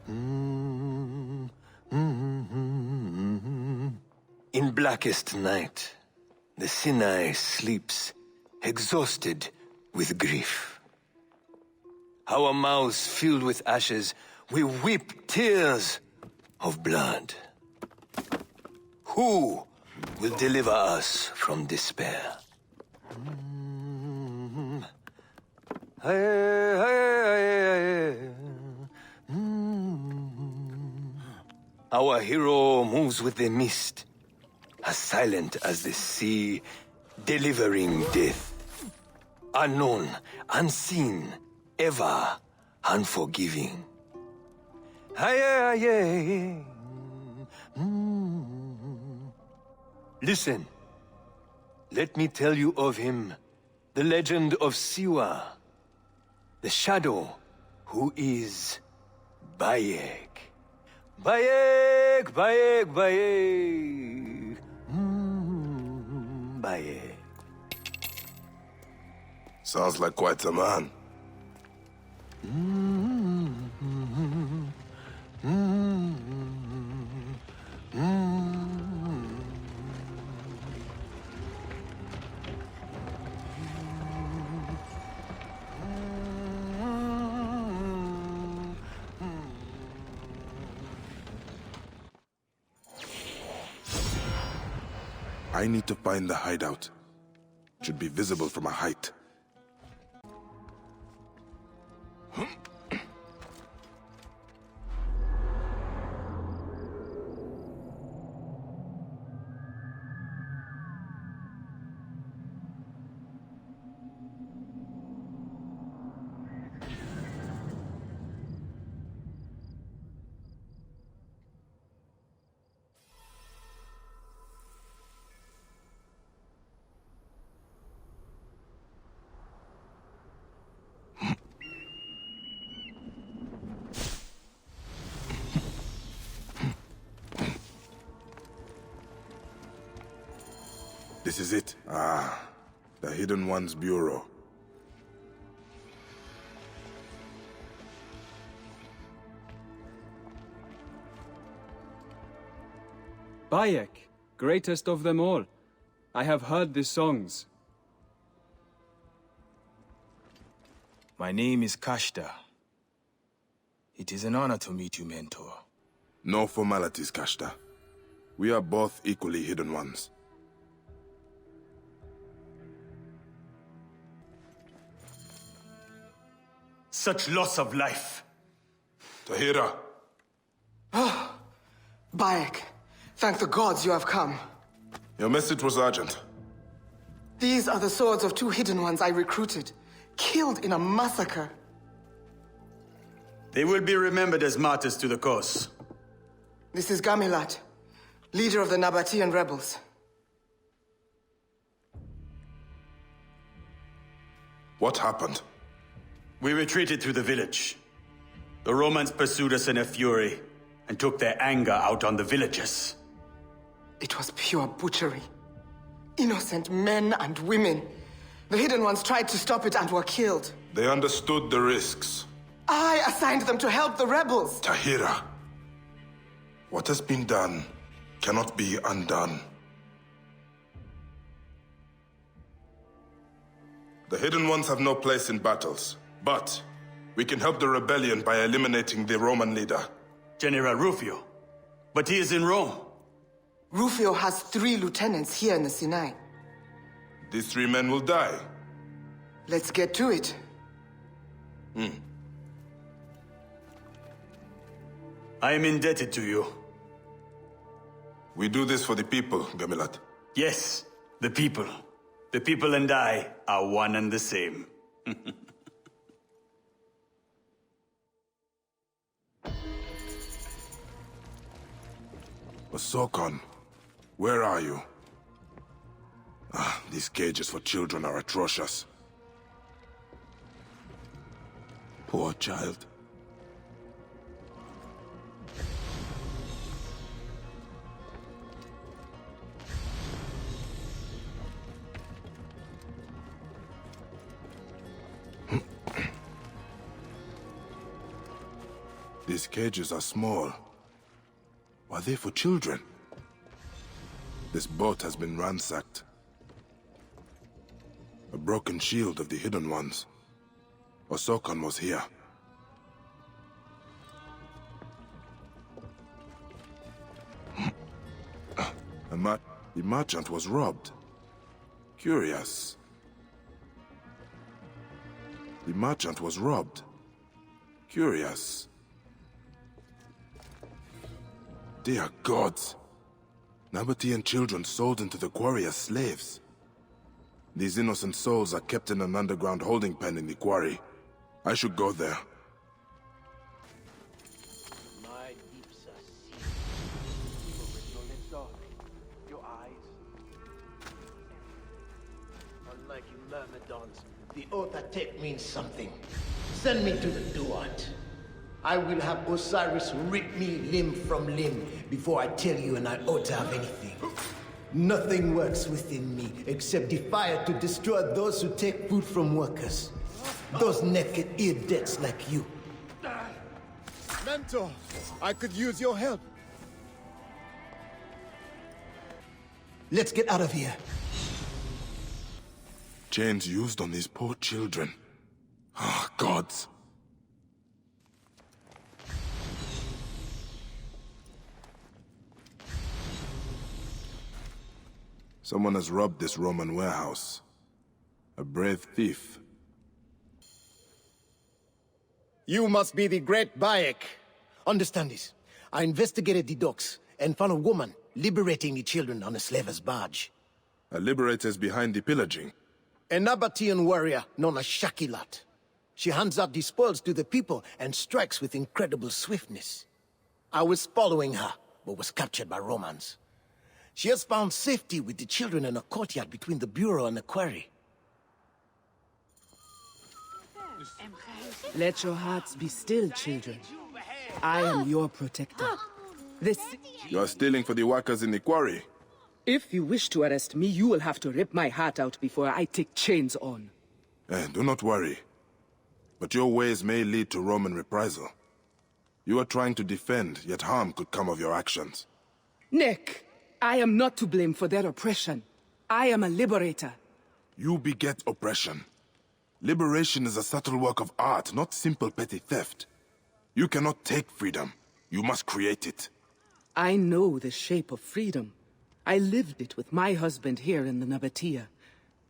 In blackest night, the Sinai sleeps, exhausted with grief. Our mouths filled with ashes, we weep tears of blood. Who will deliver us from despair? Our hero moves with the mist, as silent as the sea, delivering death. Unknown, unseen, ever unforgiving. Listen, let me tell you of him, the legend of Siwa, the shadow who is Bayek. Bayek, Bayek, Bayek. Bayek. Sounds like quite a man. I need to find the hideout. It should be visible from a height. This is it. Ah, the Hidden One's Bureau. Bayek, greatest of them all. I have heard the songs. My name is Kashta. It is an honor to meet you, Mentor. No formalities, Kashta. We are both equally Hidden Ones. Such loss of life. Tahira! Bayek, thank the gods you have come. Your message was urgent. These are the swords of two Hidden Ones I recruited, killed in a massacre. They will be remembered as martyrs to the cause. This is Gamilat, leader of the Nabatean rebels. What happened? We retreated through the village. The Romans pursued us in a fury and took their anger out on the villagers. It was pure butchery. Innocent men and women. The Hidden Ones tried to stop it and were killed. They understood the risks. I assigned them to help the rebels. Tahira, what has been done cannot be undone. The Hidden Ones have no place in battles, but we can help the rebellion by eliminating the Roman leader. General Rufio. But he is in Rome. Rufio has 3 lieutenants here in the Sinai. These 3 men will die. Let's get to it. I am indebted to you. We do this for the people, Gamilat. Yes, the people. The people and I are one and the same. Osokon, where are you? These cages for children are atrocious. Poor child. These cages are small. Are they for children? This boat has been ransacked. A broken shield of the Hidden Ones. Osokan was here. The merchant was robbed. Curious. The merchant was robbed. Curious. Dear gods. Nabatean children sold into the quarry as slaves. These innocent souls are kept in an underground holding pen in the quarry. I should go there. My deeps are sealed. Open your lips softly. Your eyes. Unlike you Myrmidons, the oath I take means something. Send me to the Duat. I will have Osiris rip me limb from limb before I tell you and I ought to have anything. Nothing works within me except the fire to destroy those who take food from workers. Those naked ear-decks like you. Mentor, I could use your help. Let's get out of here. Chains used on these poor children. Ah, gods. Someone has robbed this Roman warehouse. A brave thief. You must be the great Bayek. Understand this. I investigated the docks and found a woman liberating the children on a slaver's barge. A liberator's behind the pillaging. A Nabatean warrior known as Shakilat. She hands out the spoils to the people and strikes with incredible swiftness. I was following her, but was captured by Romans. She has found safety with the children in a courtyard between the bureau and the quarry. Let your hearts be still, children. I am your protector. This... You are stealing for the workers in the quarry. If you wish to arrest me, you will have to rip my heart out before I take chains on. Do not worry. But your ways may lead to Roman reprisal. You are trying to defend, yet harm could come of your actions. Nick, I am not to blame for their oppression. I am a liberator. You beget oppression. Liberation is a subtle work of art, not simple petty theft. You cannot take freedom. You must create it. I know the shape of freedom. I lived it with my husband here in the Nabatea,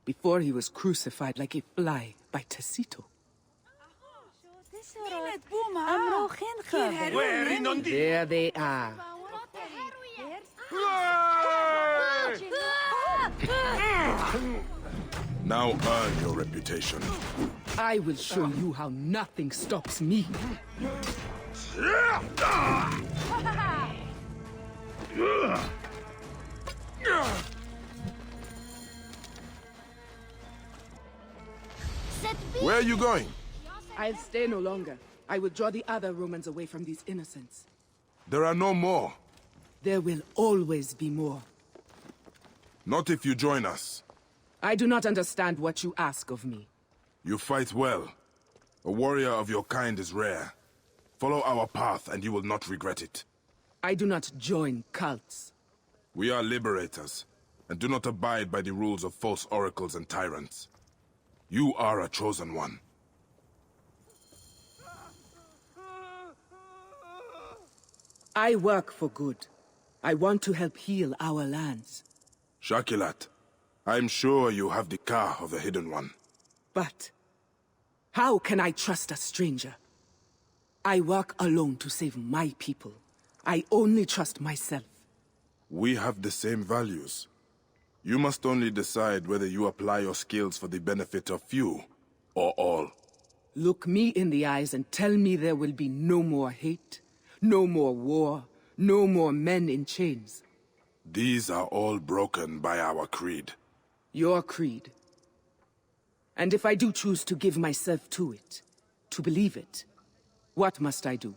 before he was crucified like a fly by Tacito. There they are. Now earn your reputation. I will show you how nothing stops me. Where are you going? I'll stay no longer. I will draw the other Romans away from these innocents. There are no more. There will always be more. Not if you join us. I do not understand what you ask of me. You fight well. A warrior of your kind is rare. Follow our path and you will not regret it. I do not join cults. We are liberators, and do not abide by the rules of false oracles and tyrants. You are a chosen one. I work for good. I want to help heal our lands. Shakilat, I'm sure you have the car of the Hidden One. But how can I trust a stranger? I work alone to save my people. I only trust myself. We have the same values. You must only decide whether you apply your skills for the benefit of few or all. Look me in the eyes and tell me there will be no more hate, no more war, no more men in chains. These are all broken by our creed. Your creed. And if I do choose to give myself to it, to believe it, what must I do?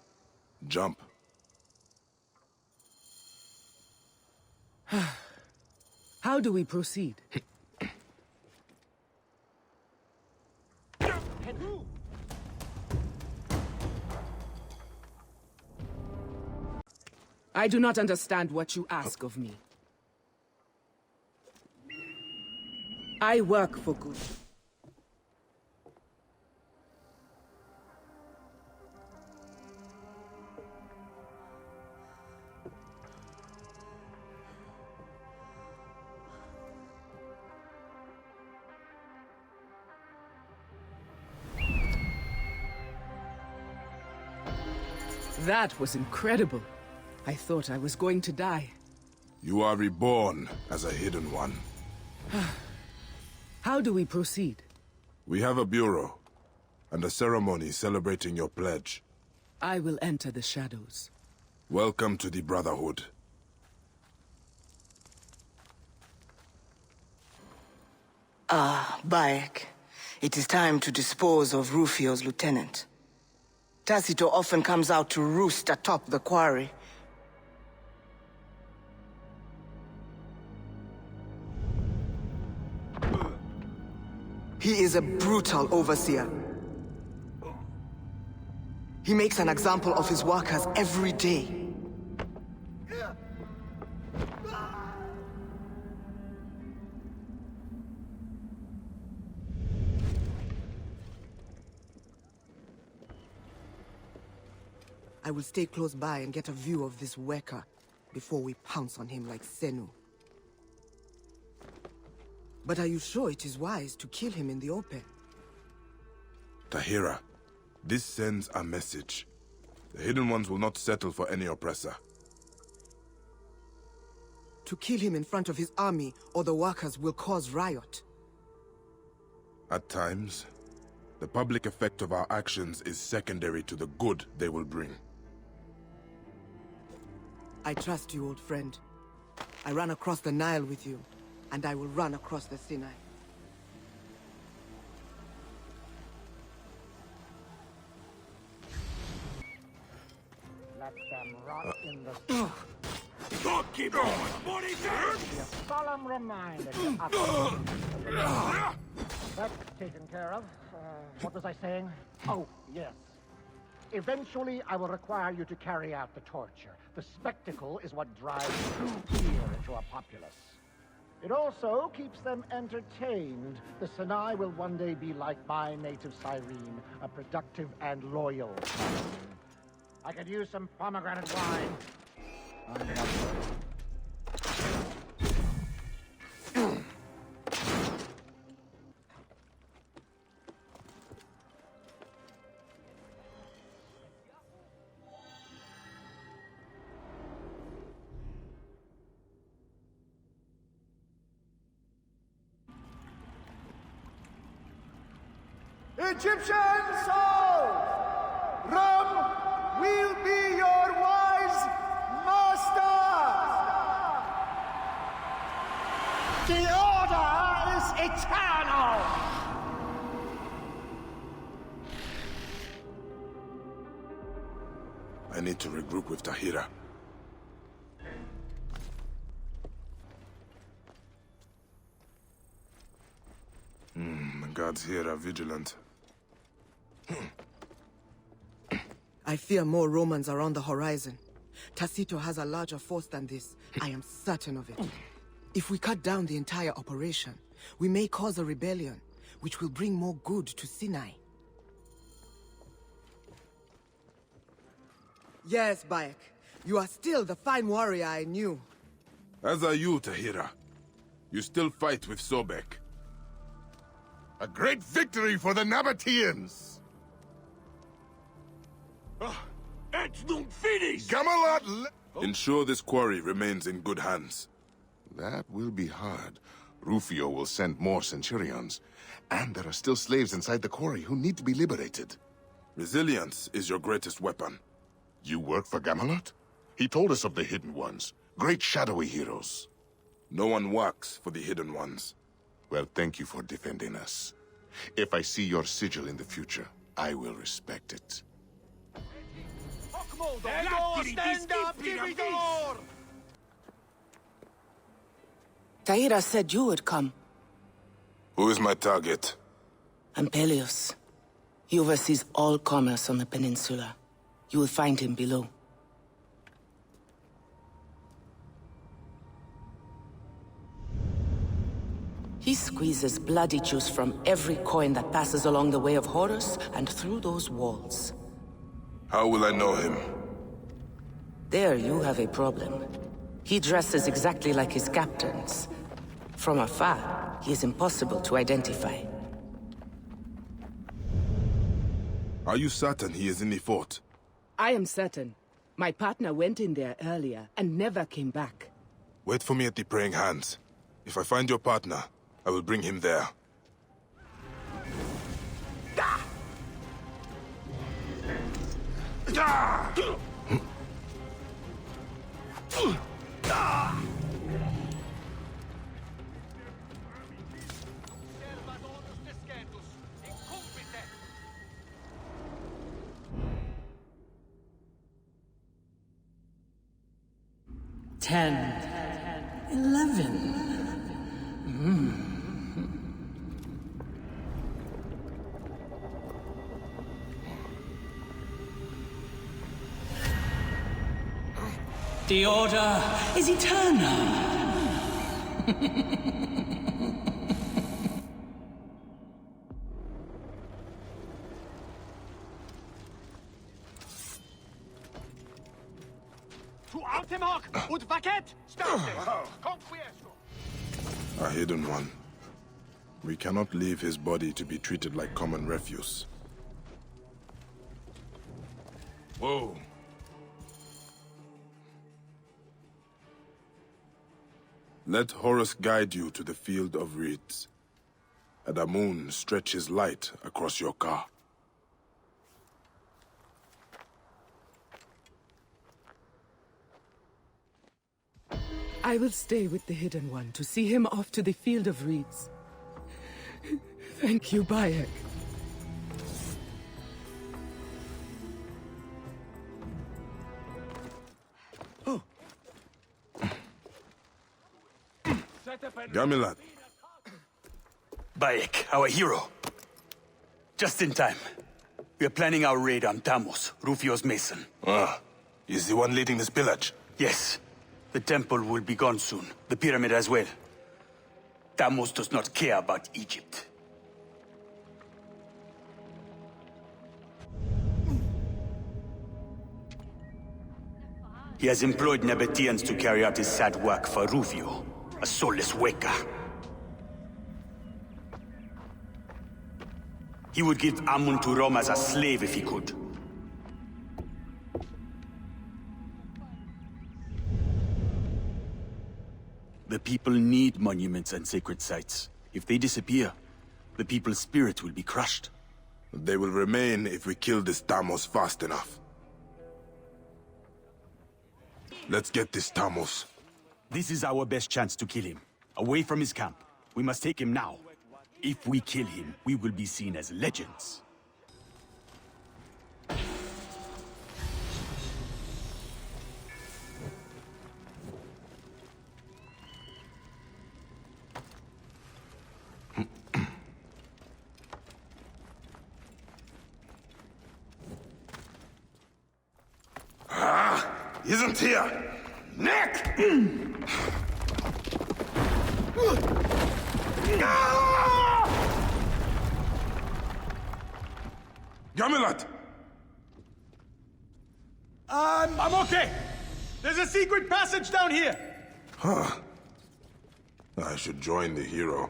Jump. How do we proceed? I do not understand what you ask of me. I work for good. That was incredible. I thought I was going to die. You are reborn as a hidden one. How do we proceed? We have a bureau, and a ceremony celebrating your pledge. I will enter the shadows. Welcome to the Brotherhood. Bayek. It is time to dispose of Rufio's lieutenant. Tacito often comes out to roost atop the quarry. He is a brutal overseer. He makes an example of his workers every day. I will stay close by and get a view of this worker before we pounce on him like Senu. But are you sure it is wise to kill him in the open? Tahira, this sends a message. The Hidden Ones will not settle for any oppressor. To kill him in front of his army, or the workers will cause riot. At times, the public effect of our actions is secondary to the good they will bring. I trust you, old friend. I ran across the Nile with you, and I will run across the Sinai. Let them rot in the a solemn reminder to us. That's taken care of. What was I saying? Oh, yes. Eventually, I will require you to carry out the torture. The spectacle is what drives true fear into a populace. It also keeps them entertained. The Sinai will one day be like my native Cyrene, a productive and loyal colony. I could use some pomegranate wine. Egyptian souls, Rum will be your wise master. The order is eternal. I need to regroup with Tahira. The guards here are vigilant. I fear more Romans are on the horizon. Tacito has a larger force than this. I am certain of it. If we cut down the entire operation, we may cause a rebellion, which will bring more good to Sinai. Yes, Bayek. You are still the fine warrior I knew. As are you, Tahira. You still fight with Sobek. A great victory for the Nabateans! Gamelot! Ensure this quarry remains in good hands. That will be hard. Rufio will send more centurions. And there are still slaves inside the quarry who need to be liberated. Resilience is your greatest weapon. You work for Gamelot? He told us of the Hidden Ones. Great shadowy heroes. No one works for the Hidden Ones. Well, thank you for defending us. If I see your sigil in the future, I will respect it. Stand up, Dividor! Tahira said you would come. Who is my target? Ampelios. He oversees all commerce on the peninsula. You will find him below. He squeezes bloody juice from every coin that passes along the way of Horus and through those walls. How will I know him? There you have a problem. He dresses exactly like his captains. From afar, he is impossible to identify. Are you certain he is in the fort? I am certain. My partner went in there earlier and never came back. Wait for me at the Praying Hands. If I find your partner, I will bring him there. Ten. 11. The order is eternal. A hidden one. We cannot leave his body to be treated like common refuse. Whoa. Let Horus guide you to the field of reeds. And the moon stretch his light across your car. I will stay with the Hidden One to see him off to the Field of Reeds. Thank you, Bayek. Gamilat. Bayek, our hero. Just in time. We are planning our raid on Tamos, Rufio's mason. Ah, he's the one leading this pillage. Yes. The temple will be gone soon. The pyramid as well. Tamos does not care about Egypt. He has employed Nabateans to carry out his sad work for Rufio, a soulless waker. He would give Amun to Rome as a slave if he could. The people need monuments and sacred sites. If they disappear, the people's spirit will be crushed. They will remain if we kill this Tamos fast enough. Let's get this Tamos. This is our best chance to kill him. Away from his camp. We must take him now. If we kill him, we will be seen as legends. Isn't here! Nick! Gamilat! I'm okay! There's a secret passage down here! Huh. I should join the hero.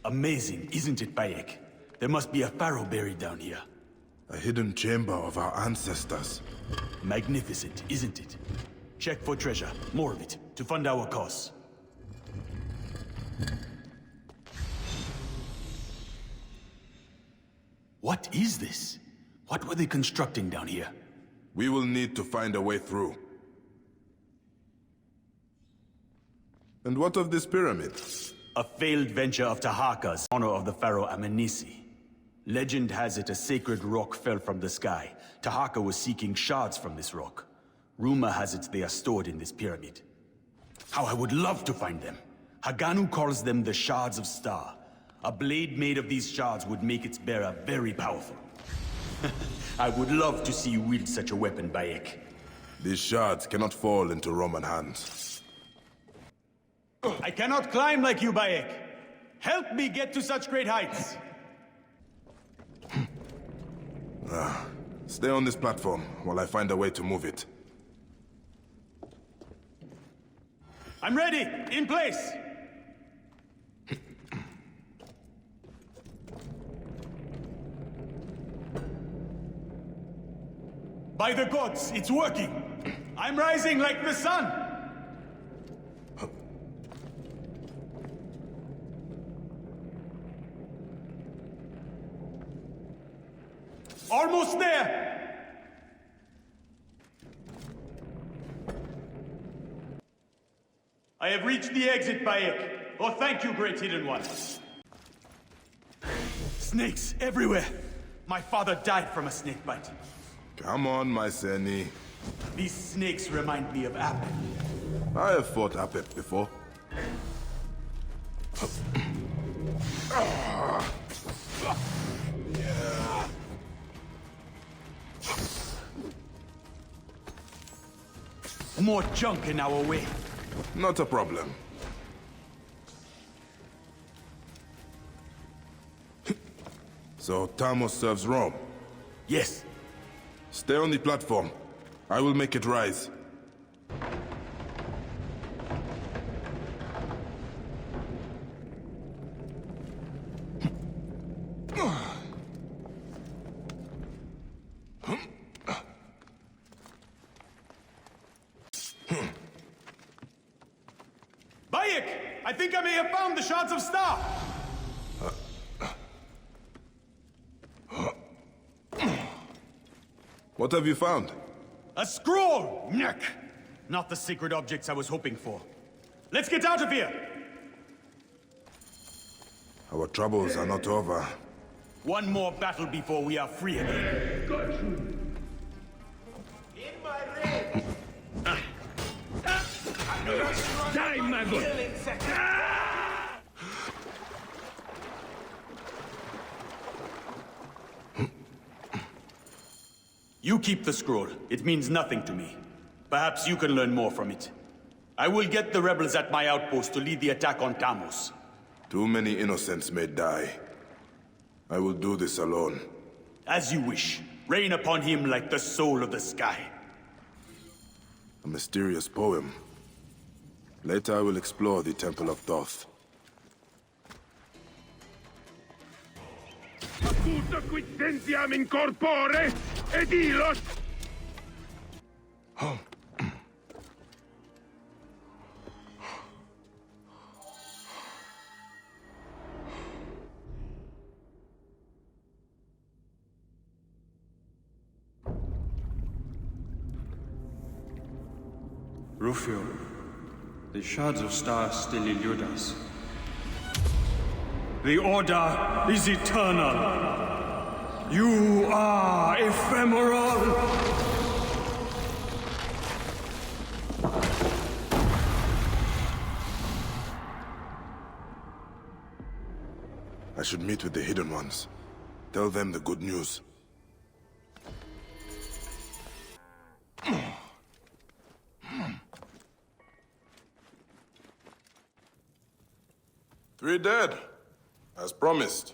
Amazing, isn't it, Bayek? There must be a pharaoh buried down here. A hidden chamber of our ancestors. Magnificent, isn't it? Check for treasure, more of it, to fund our cause. What is this? What were they constructing down here? We will need to find a way through. And what of this pyramid? A failed venture of Taharka's, honor of the pharaoh Amenisi. Legend has it a sacred rock fell from the sky. Tahaka was seeking shards from this rock. Rumor has it they are stored in this pyramid. How I would love to find them. Haganu calls them the Shards of Star. A blade made of these shards would make its bearer very powerful. I would love to see you wield such a weapon, Bayek. These shards cannot fall into Roman hands. I cannot climb like you, Bayek. Help me get to such great heights. Stay on this platform while I find a way to move it. I'm ready! In place! By the gods, it's working! I'm rising like the sun! Almost there! I have reached the exit, Bayek. Oh, thank you, Great Hidden One. Snakes everywhere. My father died from a snake bite. Come on, my Seni. These snakes remind me of Apep. I have fought Apep before. More junk in our way. Not a problem. So, Tamos serves Rome? Yes. Stay on the platform. I will make it rise. Bayek! I think I may have found the Shards of Star! What have you found? A scroll! Nyek! Not the sacred objects I was hoping for. Let's get out of here! Our troubles are not over. One more battle before we are free again. In my raid! Die, my boy! You keep the scroll. It means nothing to me. Perhaps you can learn more from it. I will get the rebels at my outpost to lead the attack on Tamos. Too many innocents may die. I will do this alone. As you wish. Rain upon him like the soul of the sky. A mysterious poem. Later I will explore the Temple of Thoth. Appunto quid sentiam in corpore, ed ilos! Rufio, the Shards of Stars still elude us. The Order is eternal. You are ephemeral. I should meet with the Hidden Ones. Tell them the good news. 3 dead, as promised.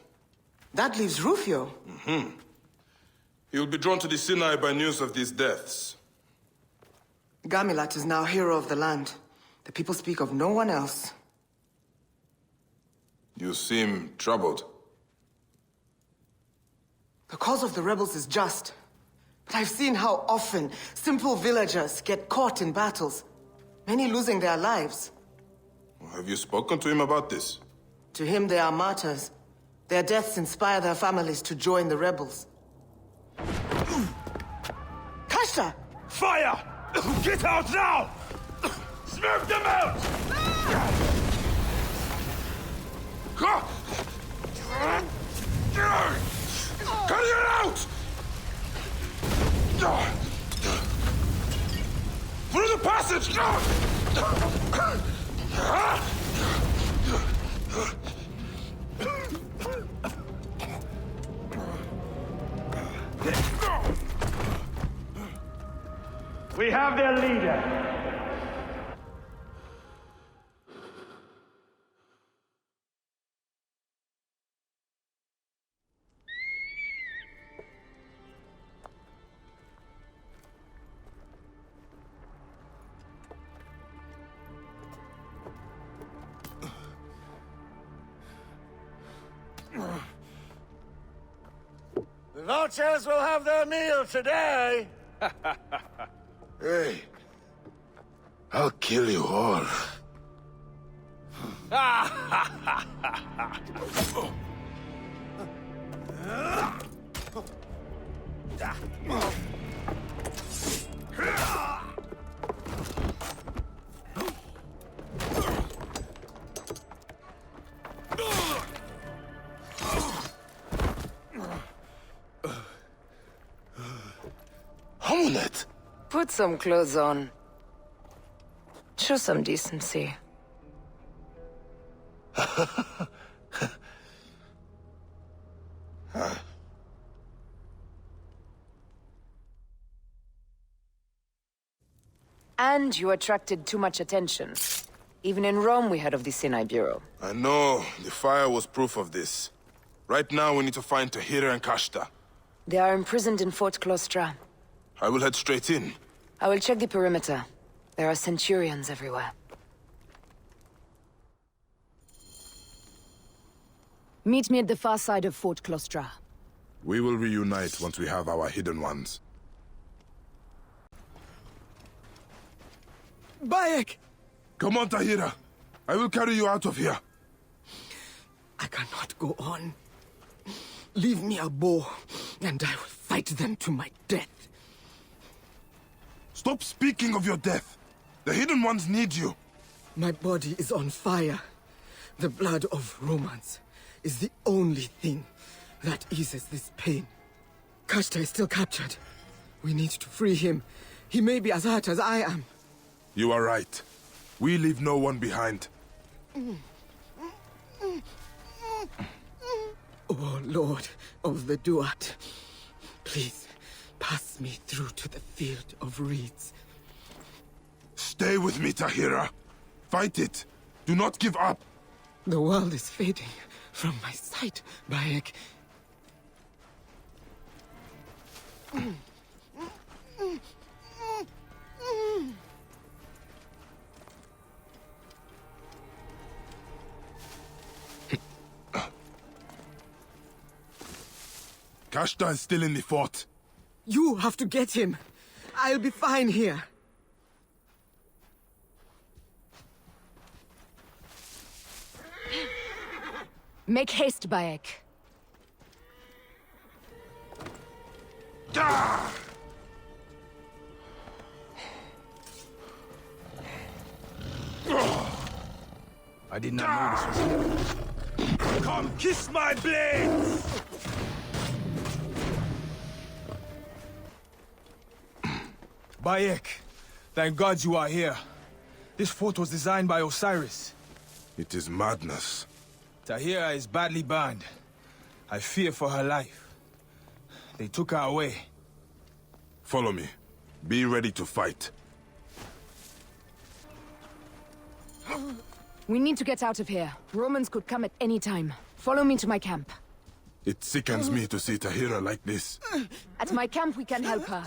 That leaves Rufio. He'll be drawn to the Sinai by news of these deaths. Gamilat is now hero of the land. The people speak of no one else. You seem troubled. The cause of the rebels is just. But I've seen how often simple villagers get caught in battles, many losing their lives. Have you spoken to him about this? To him, they are martyrs. Their deaths inspire their families to join the rebels. Kasha! Fire! Get out now! Smoke them out! have their leader. The vultures will have their meal today. Hey, I'll kill you all. Amulet! Put some clothes on. Show some decency. And you attracted too much attention. Even in Rome we heard of the Sinai Bureau. I know. The fire was proof of this. Right now we need to find Tahira and Kashta. They are imprisoned in Fort Klostra. I will head straight in. I will check the perimeter. There are centurions everywhere. Meet me at the far side of Fort Klostra. We will reunite once we have our hidden ones. Bayek! Come on, Tahira. I will carry you out of here. I cannot go on. Leave me a bow, and I will fight them to my death. Stop speaking of your death. The hidden ones need you. My body is on fire. The blood of Romans is the only thing that eases this pain. Kashta is still captured. We need to free him. He may be as hurt as I am. You are right. We leave no one behind. Oh, Lord of the Duat, please pass me through to the field of reeds. Stay with me, Tahira. Fight it. Do not give up. The world is fading from my sight, Bayek. Kashta is still in the fort. You have to get him. I'll be fine here. Make haste, Bayek. I did not know this was here. Come kiss my blades! Bayek, thank God you are here. This fort was designed by Osiris. It is madness. Tahira is badly burned. I fear for her life. They took her away. Follow me. Be ready to fight. We need to get out of here. Romans could come at any time. Follow me to my camp. It sickens me to see Tahira like this. At my camp we can help her.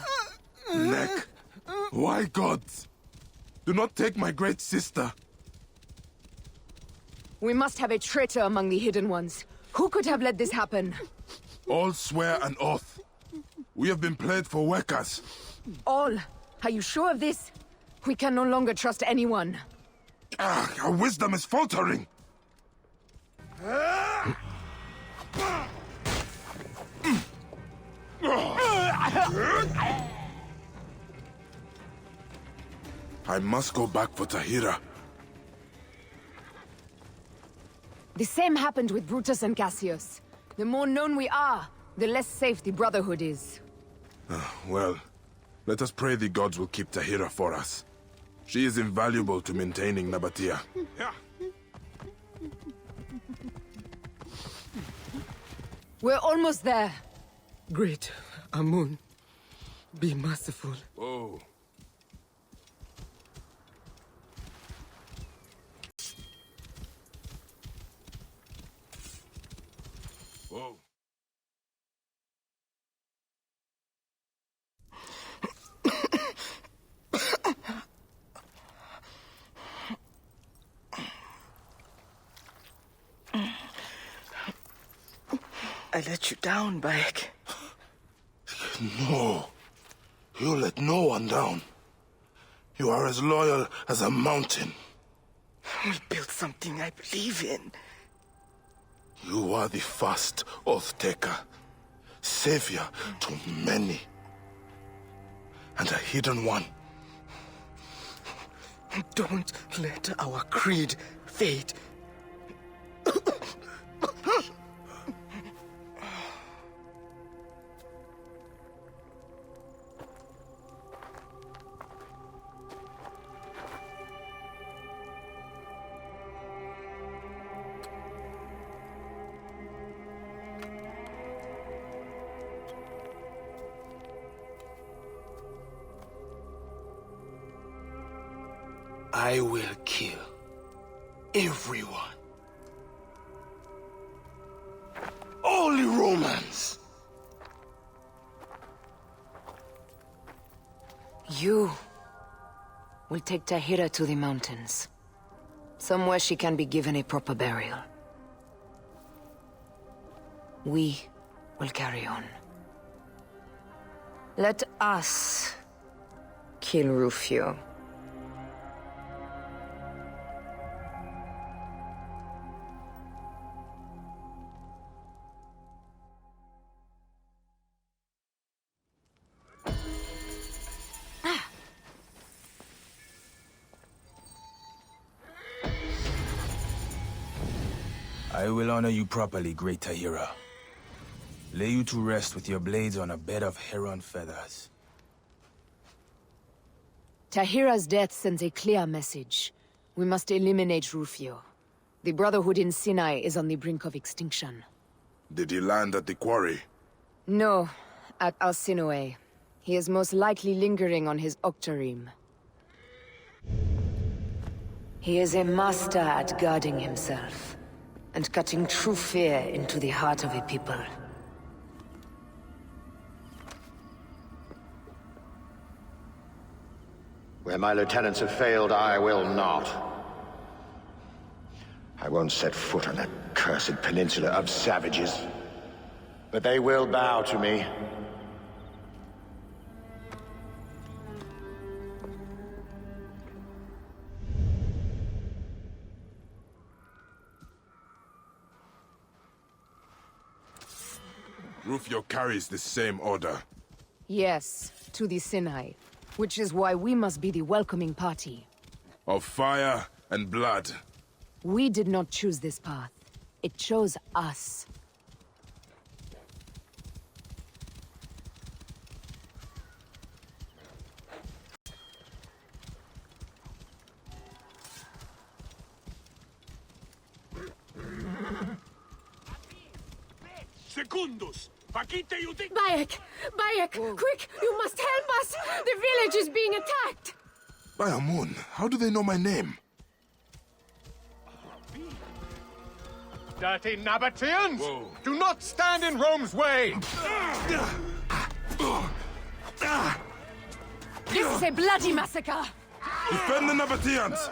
Neck! Why, gods? Do not take my great sister. We must have a traitor among the hidden ones. Who could have let this happen? All swear an oath. We have been played for workers. All? Are you sure of this? We can no longer trust anyone. Our wisdom is faltering. I must go back for Tahira. The same happened with Brutus and Cassius. The more known we are, the less safe the Brotherhood is. Well, let us pray the gods will keep Tahira for us. She is invaluable to maintaining Nabatea. We're almost there. Great Amun, be merciful. Oh. Whoa. I let you down, Bayek. No. You let no one down. You are as loyal as a mountain. We'll build something I believe in. You are the first Oath-taker, savior to many, and a hidden one. Don't let our creed fade. I will kill everyone. All the Romans. You will take Tahira to the mountains. Somewhere she can be given a proper burial. We will carry on. Let us kill Rufio. I will honor you properly, great Tahira. Lay you to rest with your blades on a bed of heron feathers. Tahira's death sends a clear message. We must eliminate Rufio. The Brotherhood in Sinai is on the brink of extinction. Did he land at the quarry? No, at Alcinoe. He is most likely lingering on his octareme. He is a master at guarding himself, and cutting true fear into the heart of a people. Where my lieutenants have failed, I will not. I won't set foot on that cursed peninsula of savages. But they will bow to me. Rufio carries the same order. Yes, to the Sinai. Which is why we must be the welcoming party. Of fire and blood. We did not choose this path. It chose us. Secundus! Bayek! Bayek! Quick! You must help us! The village is being attacked! Bayamun, how do they know my name? Dirty Nabateans! Do not stand in Rome's way! This is a bloody massacre! Defend the Nabateans!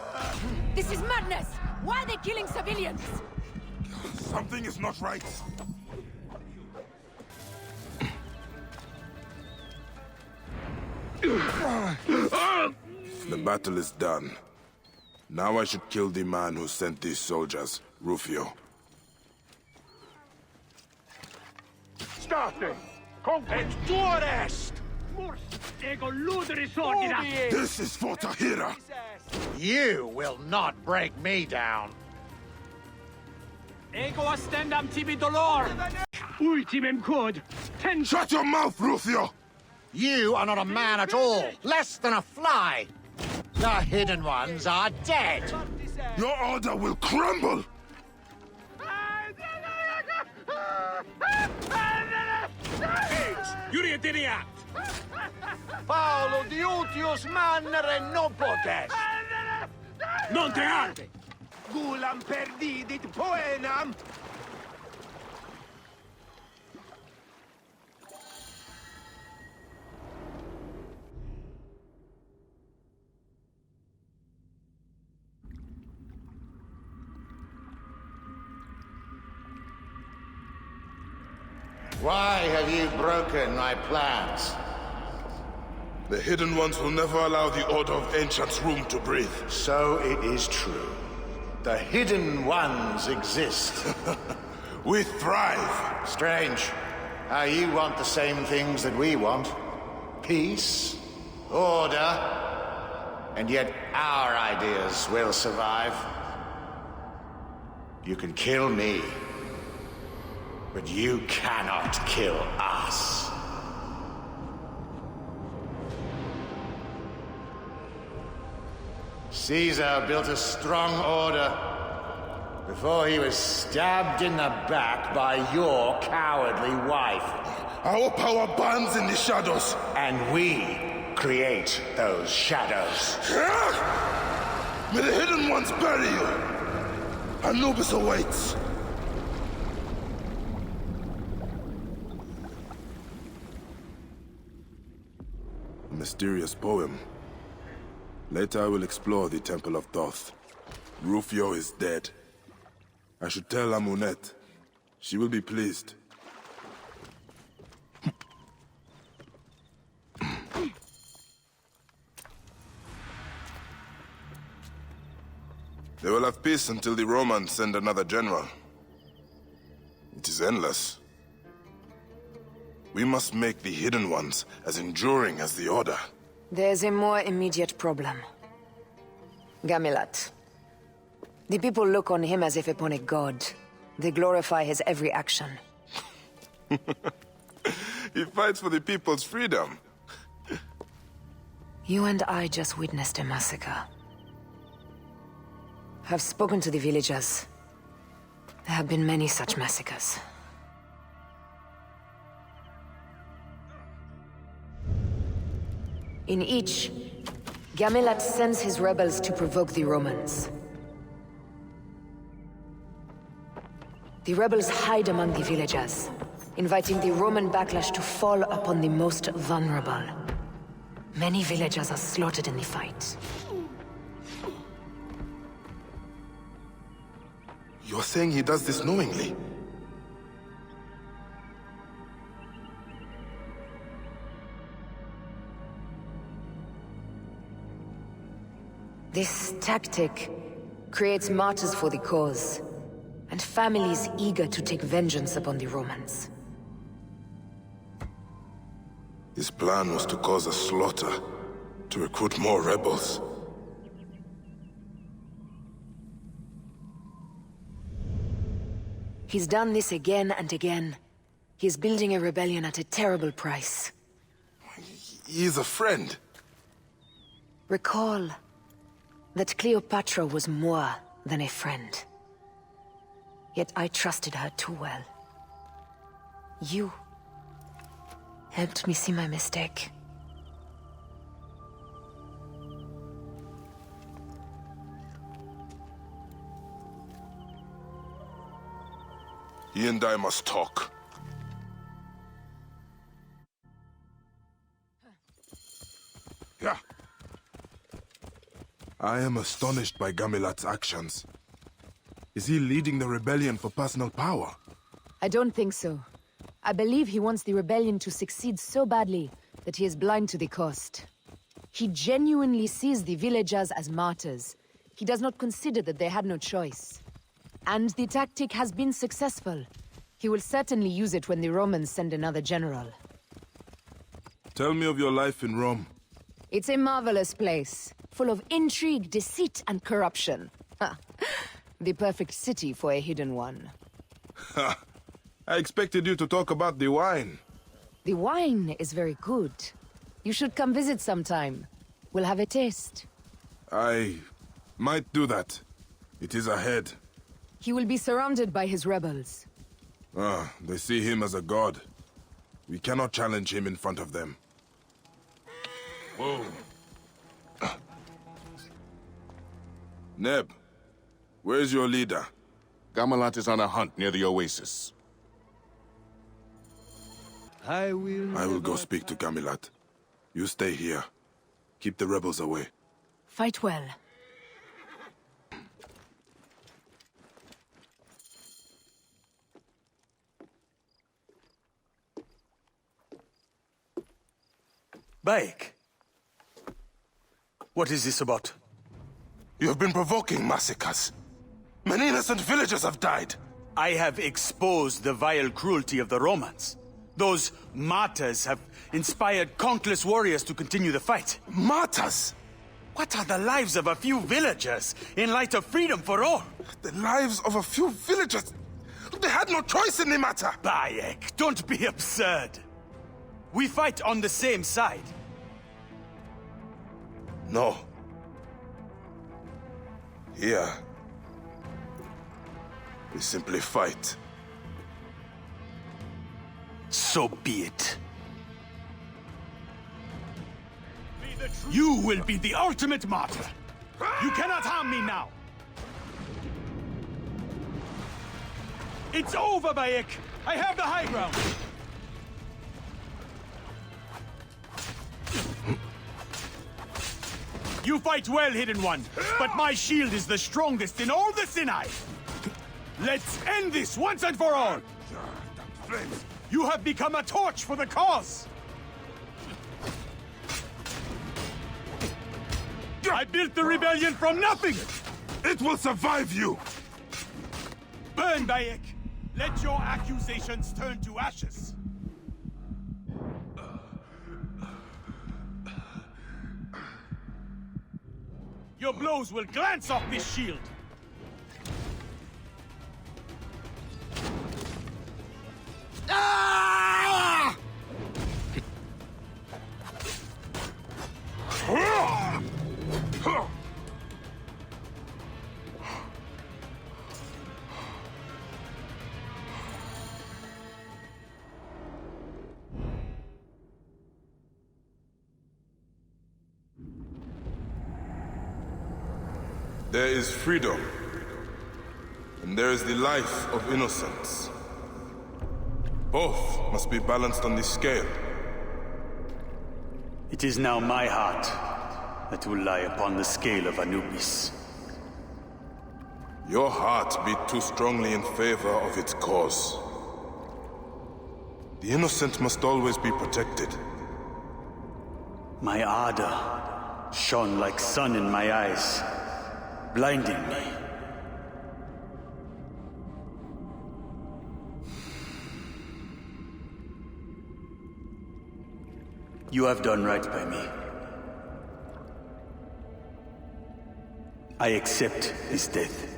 This is madness! Why are they killing civilians? Something is not right. The battle is done. Now I should kill the man who sent these soldiers, Rufio. State! Et tuo est! This is for Tahira! You will not break me down! Ego astendam tibi dolor! Ultimem quod! Shut your mouth, Rufio! You are not a man at all, less than a fly! The Hidden Ones are dead! Your order will crumble! Jurietiniat! Paolo diutius mannere non potest! Non te arde! Gulam perdidit poenam! Why have you broken my plans? The Hidden Ones will never allow the Order of Ancients room to breathe. So it is true. The Hidden Ones exist. We thrive. Strange. How you want the same things that we want. Peace, order, and yet our ideas will survive. You can kill me, but you cannot kill us. Caesar built a strong order before he was stabbed in the back by your cowardly wife. Our power burns in the shadows. And we create those shadows. May the Hidden Ones bury you. Anubis awaits. A mysterious poem. Later I will explore the Temple of Thoth. Rufio is dead. I should tell Amunet. She will be pleased. They will have peace until the Romans send another general. It is endless. We must make the Hidden Ones as enduring as the Order. There's a more immediate problem. Gamilat. The people look on him as if upon a god. They glorify his every action. He fights for the people's freedom. You and I just witnessed a massacre. I've spoken to the villagers. There have been many such massacres. In each, Gamilat sends his rebels to provoke the Romans. The rebels hide among the villagers, inviting the Roman backlash to fall upon the most vulnerable. Many villagers are slaughtered in the fight. You're saying he does this knowingly? This tactic creates martyrs for the cause, and families eager to take vengeance upon the Romans. His plan was to cause a slaughter, to recruit more rebels. He's done this again and again. He's building a rebellion at a terrible price. He is a friend. Recall that Cleopatra was more than a friend. Yet I trusted her too well. You helped me see my mistake. He and I must talk. Yeah. I am astonished by Gamilat's actions. Is he leading the rebellion for personal power? I don't think so. I believe he wants the rebellion to succeed so badly that he is blind to the cost. He genuinely sees the villagers as martyrs. He does not consider that they had no choice. And the tactic has been successful. He will certainly use it when the Romans send another general. Tell me of your life in Rome. It's a marvelous place, full of intrigue, deceit, and corruption. The perfect city for a hidden one. Ha! I expected you to talk about the wine. The wine is very good. You should come visit sometime. We'll have a taste. I might do that. It is ahead. He will be surrounded by his rebels. They see him as a god. We cannot challenge him in front of them. Whoa. Neb, where's your leader? Gamilat is on a hunt near the oasis. I will go speak to Gamilat. You stay here. Keep the rebels away. Fight well. Bayek, what is this about? You have been provoking massacres. Many innocent villagers have died. I have exposed the vile cruelty of the Romans. Those martyrs have inspired countless warriors to continue the fight. Martyrs? What are the lives of a few villagers in light of freedom for all? The lives of a few villagers? They had no choice in the matter. Bayek, don't be absurd. We fight on the same side. No. Here, we simply fight. So be it. You will be the ultimate martyr. You cannot harm me now. It's over, Bayek. I have the high ground. You fight well, Hidden One, but my shield is the strongest in all the Sinai. Let's end this once and for all. You have become a torch for the cause. I built the rebellion from nothing. It will survive you. Burn, Bayek. Let your accusations turn to ashes. Your blows will glance off this shield. Ah! There is freedom, and there is the life of innocence. Both must be balanced on the scale. It is now my heart that will lie upon the scale of Anubis. Your heart beat too strongly in favor of its cause. The innocent must always be protected. My ardor shone like sun in my eyes, blinding me. You have done right by me. I accept his death.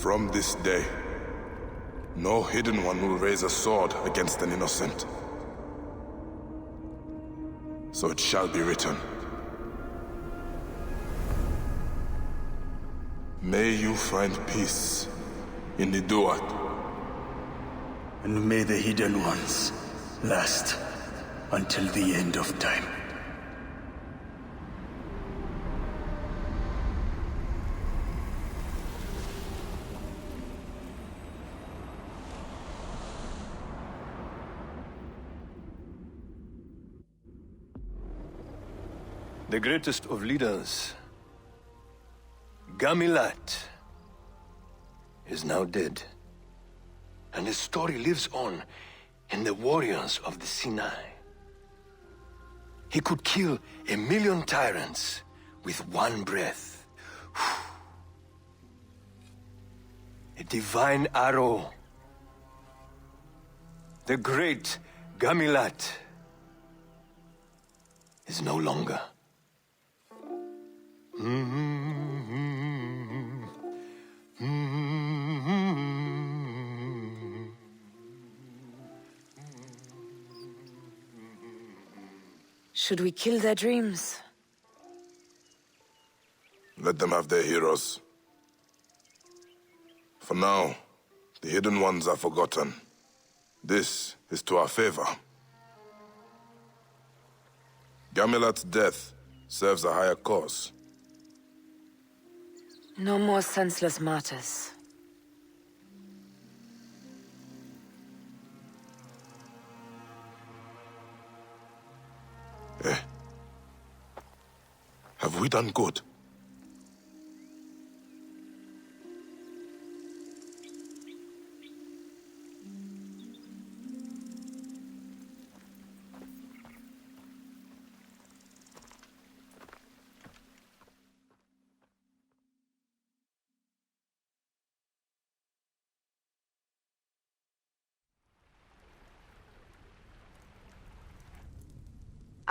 From this day, no Hidden One will raise a sword against an innocent. So it shall be written. May you find peace in the Duat. And may the Hidden Ones last until the end of time. The greatest of leaders, Gamilat, is now dead. And his story lives on in the warriors of the Sinai. He could kill 1,000,000 tyrants with one breath. A divine arrow. The great Gamilat is no longer. Should we kill their dreams? Let them have their heroes. For now, the Hidden Ones are forgotten. This is to our favor. Gamilat's death serves a higher cause. No more senseless martyrs. Have we done good?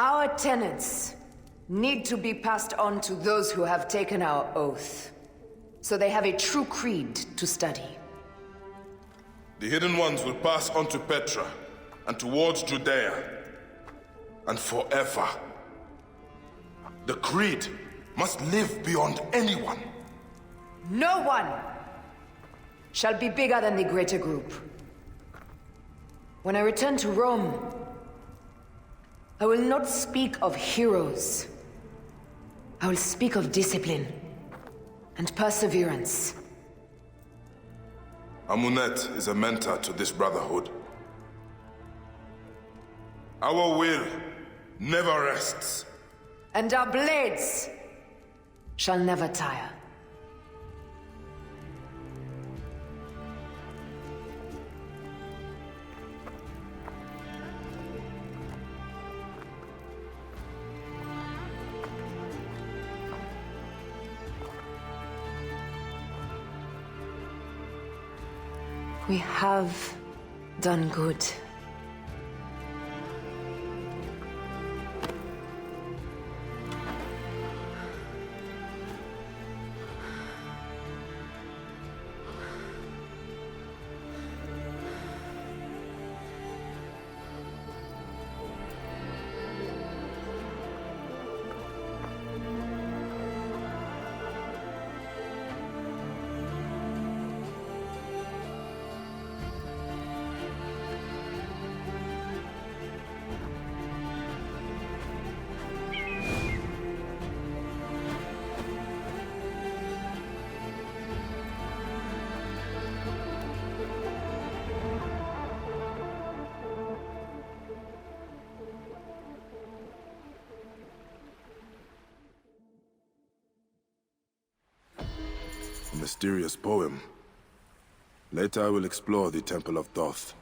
Our tenets need to be passed on to those who have taken our oath, so they have a true creed to study. The Hidden Ones will pass on to Petra, and towards Judea, and forever. The creed must live beyond anyone. No one shall be bigger than the greater group. When I return to Rome, I will not speak of heroes. I will speak of discipline and perseverance. Amunet is a mentor to this brotherhood. Our will never rests. And our blades shall never tire. We have done good. A mysterious poem. Later I will explore the Temple of Thoth.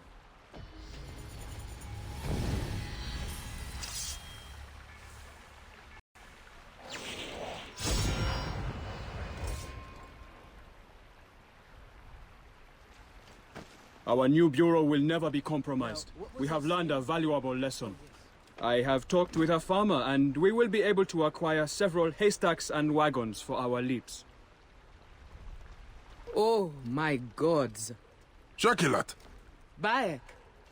Our new bureau will never be compromised. We have learned a valuable lesson. I have talked with a farmer, and we will be able to acquire several haystacks and wagons for our leaps. Oh, my gods. Shakilat! Bayek,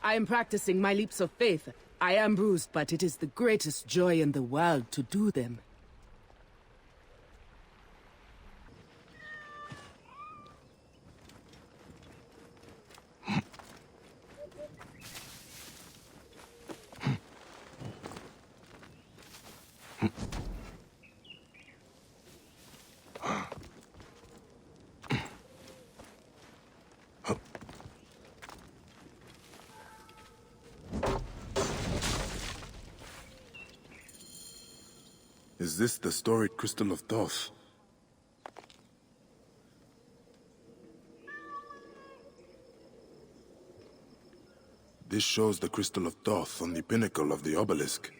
I am practicing my leaps of faith. I am bruised, but it is the greatest joy in the world to do them. Is this the storied Crystal of Thoth? This shows the Crystal of Thoth on the pinnacle of the obelisk.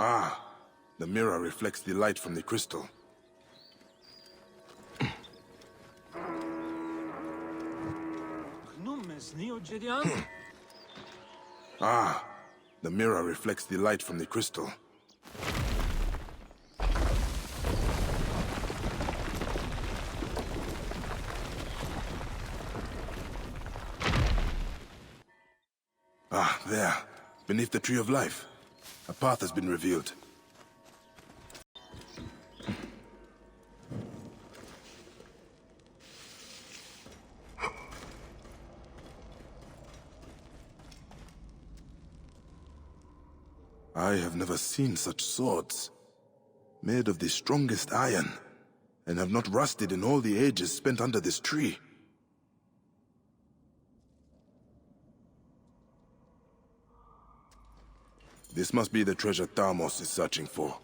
Ah, the mirror reflects the light from the crystal. Ah, the mirror reflects the light from the crystal. Ah, there, beneath the Tree of Life. A path has been revealed. I have never seen such swords. Made of the strongest iron, and have not rusted in all the ages spent under this tree. This must be the treasure Thamos is searching for.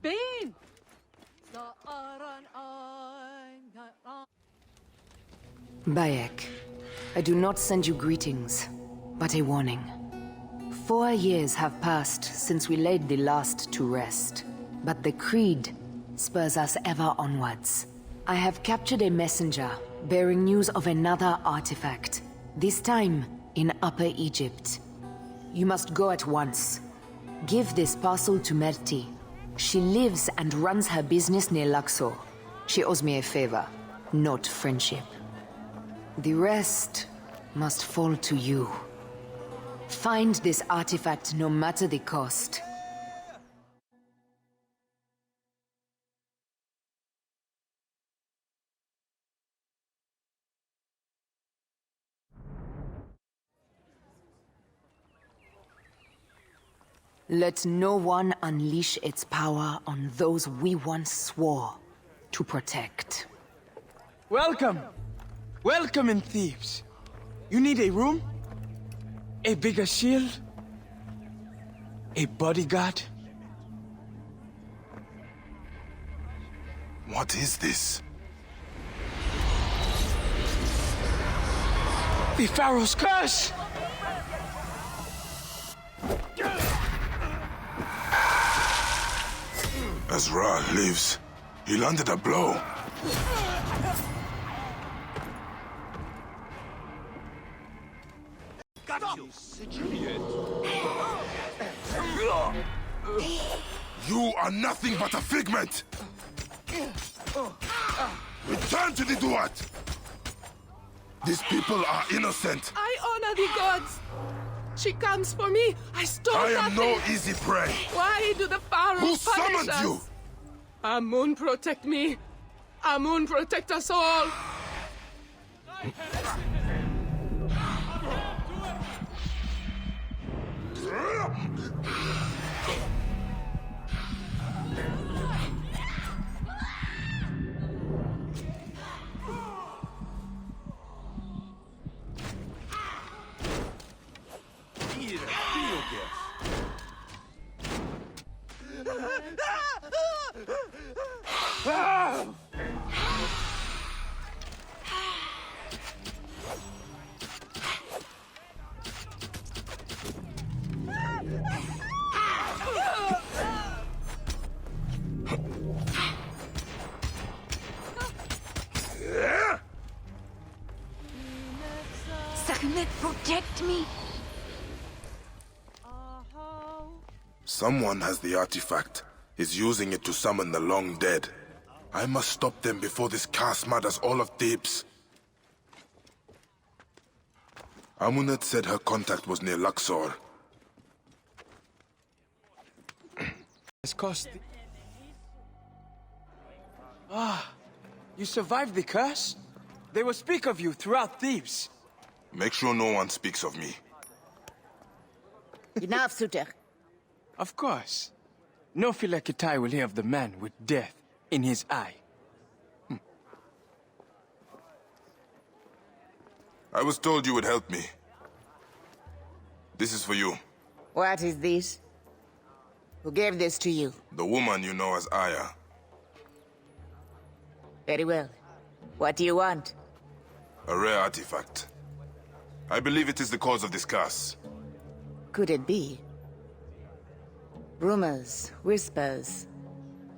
Bane! Bayek, I do not send you greetings, but a warning. 4 years have passed since we laid the last to rest, but the Creed spurs us ever onwards. I have captured a messenger bearing news of another artifact, this time in Upper Egypt. You must go at once. Give this parcel to Merti. She lives and runs her business near Luxor. She owes me a favor, not friendship. The rest must fall to you. Find this artifact no matter the cost. Let no one unleash its power on those we once swore to protect. Welcome! Welcome in Thebes. You need a room? A bigger shield? A bodyguard? What is this? The Pharaoh's curse! As Ra lives, he landed a blow. You are nothing but a figment! Return to the Duat! These people are innocent! I honor the gods! She comes for me! I stole I nothing! am no easy prey! Why do the Pharaohs Who punish summoned us? you? Amun protect me! Amun protect us all! Sekhmet, protect me! Someone has the artifact. Is using it to summon the long dead. I must stop them before this curse murders all of Thebes. Amunet said her contact was near Luxor. It's cost. You survived the curse? They will speak of you throughout Thebes. Make sure no one speaks of me. Enough, Suter. Of course. No Philakitai will hear of the man with death in his eye. I was told you would help me. This is for you. What is this? Who gave this to you? The woman you know as Aya. Very well. What do you want? A rare artifact. I believe it is the cause of this curse. Could it be? Rumors, whispers.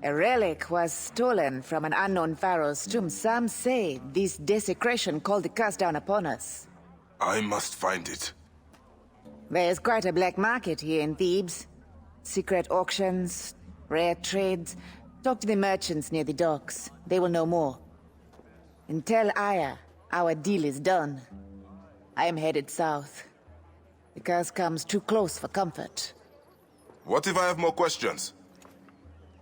A relic was stolen from an unknown pharaoh's tomb. Some say this desecration called the curse down upon us. I must find it. There's quite a black market here in Thebes. Secret auctions, rare trades. Talk to the merchants near the docks. They will know more. And tell Aya our deal is done. I am headed south. The curse comes too close for comfort. What if I have more questions?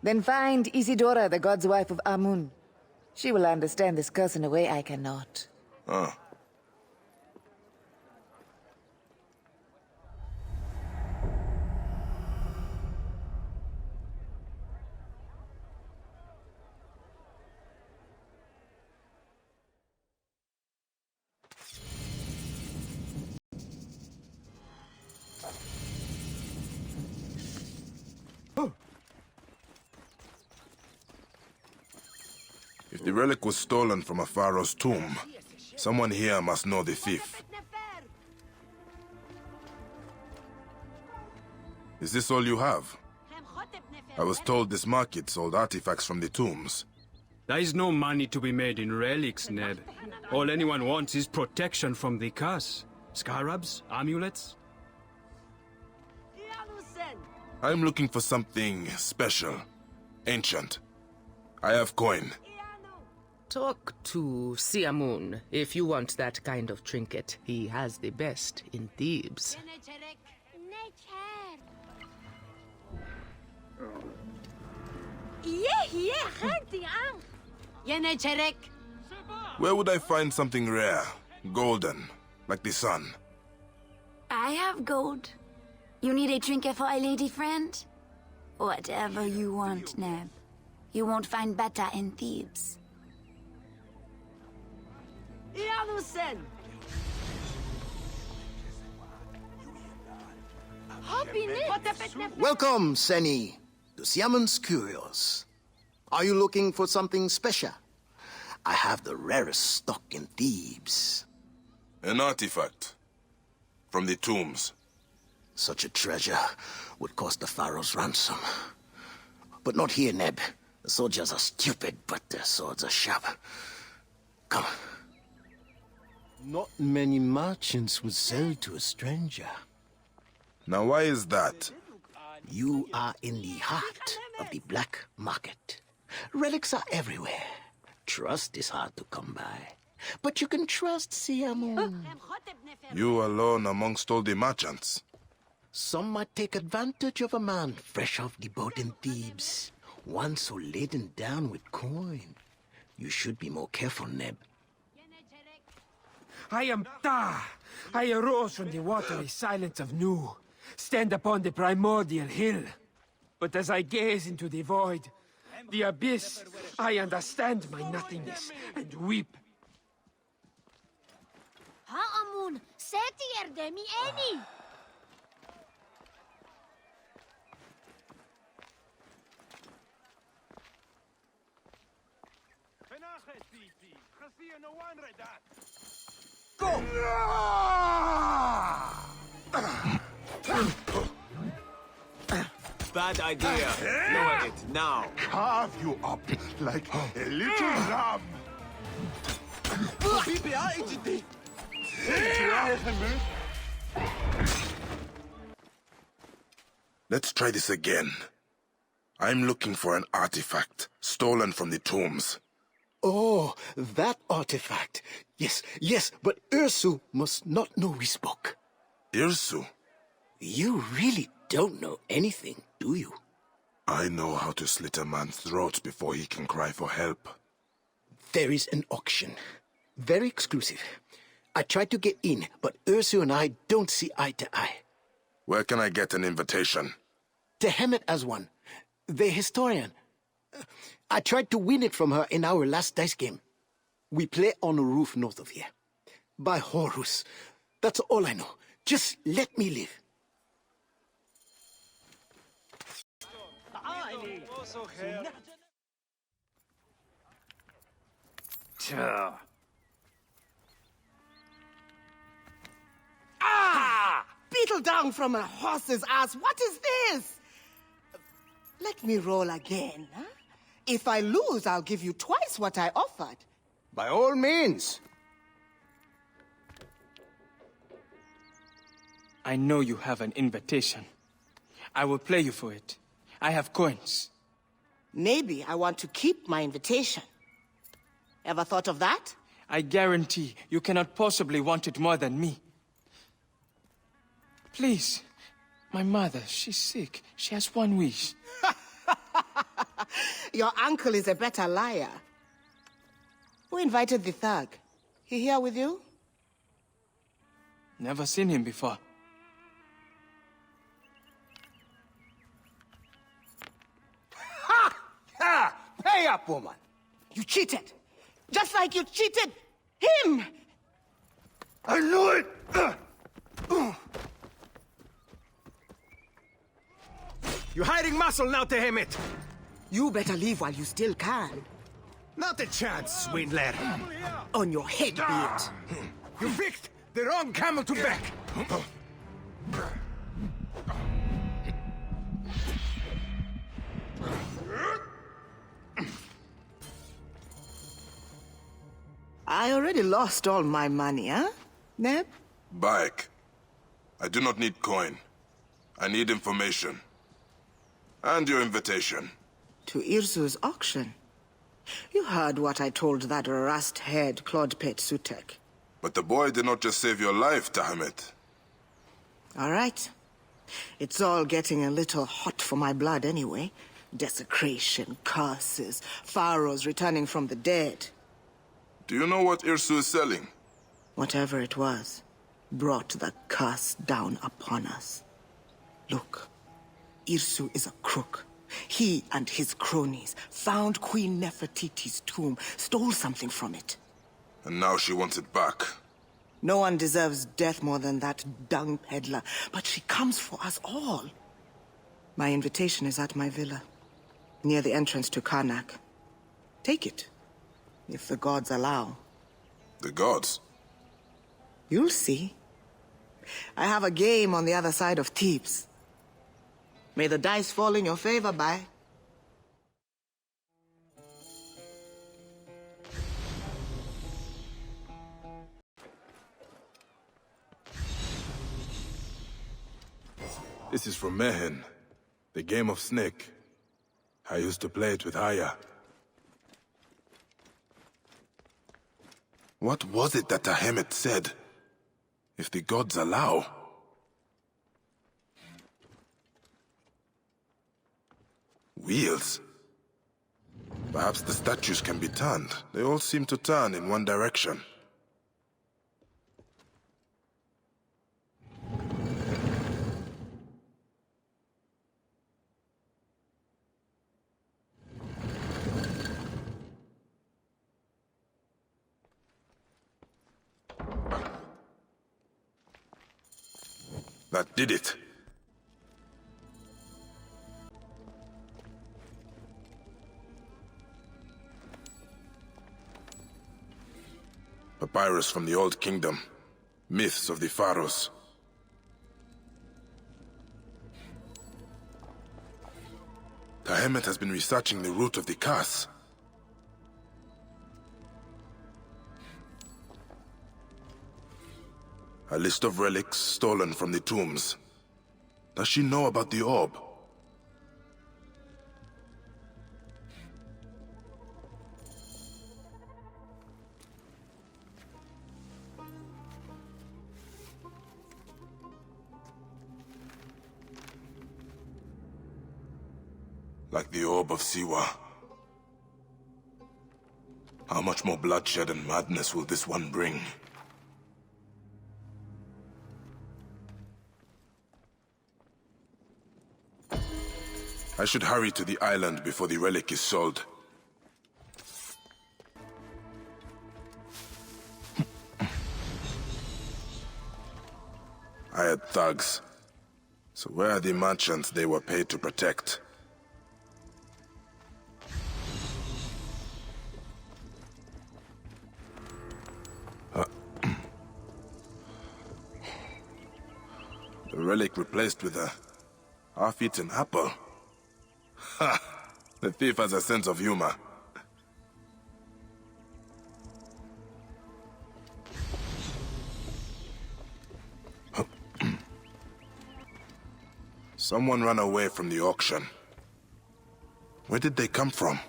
Then find Isidora, the god's wife of Amun. She will understand this curse in a way I cannot. Ah. If the relic was stolen from a pharaoh's tomb, someone here must know the thief. Is this all you have? I was told this market sold artifacts from the tombs. There is no money to be made in relics, Neb. All anyone wants is protection from the curse. Scarabs, amulets. I'm looking for something special, ancient. I have coin. Talk to Siamun if you want that kind of trinket. He has the best in Thebes. Where would I find something rare, golden, like the sun? I have gold. You need a trinket for a lady friend? Whatever you want, Neb. You won't find better in Thebes. Welcome, Seni, to Siamon's Curios. Are you looking for something special? I have the rarest stock in Thebes. An artifact. From the tombs. Such a treasure would cost the pharaoh's ransom. But not here, Neb. The soldiers are stupid, but their swords are sharp. Come. Not many merchants would sell to a stranger. Now why is that? You are in the heart of the black market. Relics are everywhere. Trust is hard to come by. But you can trust Siamun. You alone amongst all the merchants? Some might take advantage of a man fresh off the boat in Thebes. One so laden down with coin. You should be more careful, Neb. I am Ta. I arose from the watery silence of Nu. Stand upon the primordial hill. But as I gaze into the void, the abyss, I understand my nothingness and weep. Haamun, seti erdemi eni. Go! Bad idea. Lower it now. Carve you up like a little lamb. Let's try this again. I'm looking for an artifact stolen from the tombs. Oh, that artifact. Yes, yes, but Ursu must not know we spoke. Ursu? You really don't know anything, do you? I know how to slit a man's throat before he can cry for help. There is an auction. Very exclusive. I tried to get in, but Ursu and I don't see eye to eye. Where can I get an invitation? To Hemet as one. The historian. I tried to win it from her in our last dice game. We play on a roof north of here. By Horus. That's all I know. Just let me live. Ah! Beetle down from a horse's ass. What is this? Let me roll again, huh? If I lose, I'll give you twice what I offered. By all means. I know you have an invitation. I will play you for it. I have coins. Maybe I want to keep my invitation. Ever thought of that? I guarantee you cannot possibly want it more than me. Please. My mother, she's sick. She has one wish. Your uncle is a better liar. Who invited the thug? He here with you? Never seen him before. Ha! Ha! Pay up, woman! You cheated! Just like you cheated him! I knew it! You're hiding muscle now, Tehemet! You better leave while you still can. Not a chance, swindler! On your head be it. You picked the wrong camel to back! I already lost all my money, huh, Neb? Bayek, I do not need coin. I need information. And your invitation. To Irzu's auction. You heard what I told that rust-haired Claudpet Sutek. But the boy did not just save your life, Tahamet. All right. It's all getting a little hot for my blood anyway. Desecration, curses, pharaohs returning from the dead. Do you know what Irsu is selling? Whatever it was, brought the curse down upon us. Look, Irsu is a crook. He and his cronies found Queen Nefertiti's tomb, stole something from it. And now she wants it back. No one deserves death more than that dung peddler, but she comes for us all. My invitation is at my villa, near the entrance to Karnak. Take it, if the gods allow. The gods? You'll see. I have a game on the other side of Thebes. May the dice fall in your favor, Bai. This is from Mehen, the game of Snake. I used to play it with Aya. What was it that Tahemet said? If the gods allow. Wheels? Perhaps the statues can be turned. They all seem to turn in one direction. That did it. Papyrus from the Old Kingdom. Myths of the Pharaohs. Tahemet has been researching the root of the curse. A list of relics stolen from the tombs. Does she know about the orb? Like the orb of Siwa. How much more bloodshed and madness will this one bring? I should hurry to the island before the relic is sold. I had thugs. So where are the merchants they were paid to protect? relic replaced with a half-eaten apple. Ha! The thief has a sense of humor. Someone ran away from the auction. Where did they come from?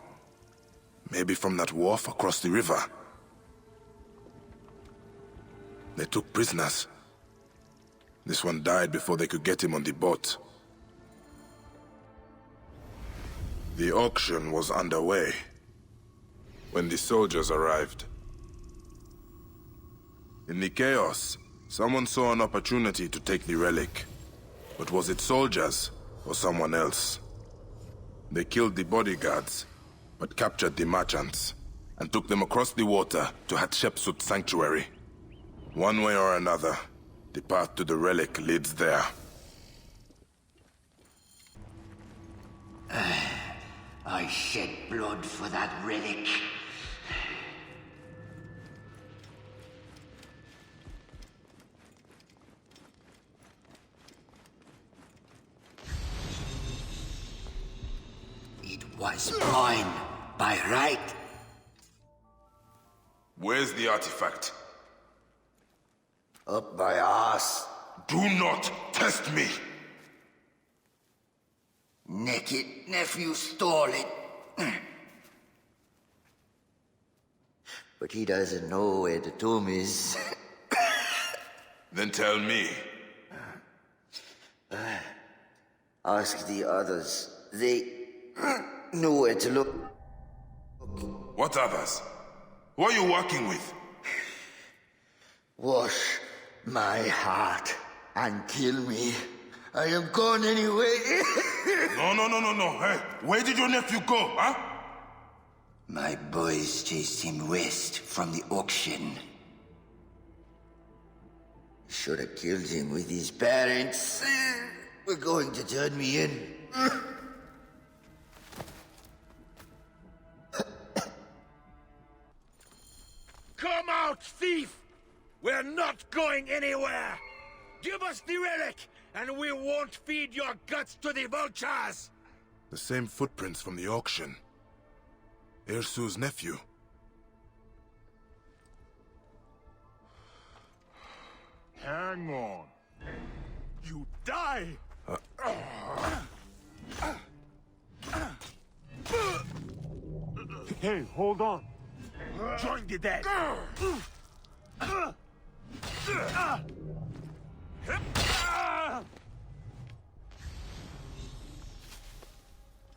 Maybe from that wharf across the river. They took prisoners. This one died before they could get him on the boat. The auction was underway when the soldiers arrived. In the chaos, someone saw an opportunity to take the relic. But was it soldiers or someone else? They killed the bodyguards, but captured the merchants, and took them across the water to Hatshepsut's sanctuary. One way or another, the path to the relic leads there. I shed blood for that relic. It was mine, by right. Where's the artifact? Up my ass. Do not test me! Naked nephew stole it. But he doesn't know where the tomb is. Then tell me. Ask the others. They know where to look. What others? Who are you working with? Wash my heart and kill me. I am gone anyway. No. Hey, where did your nephew go, huh? My boys chased him west from the auction. Should have killed him with his parents. We're going to turn me in. Come out, thief! We're not going anywhere! Give us the relic, and we won't feed your guts to the vultures! The same footprints from the auction. Ersu's nephew. Hang on. You die! Hey, hold on. Join the dead.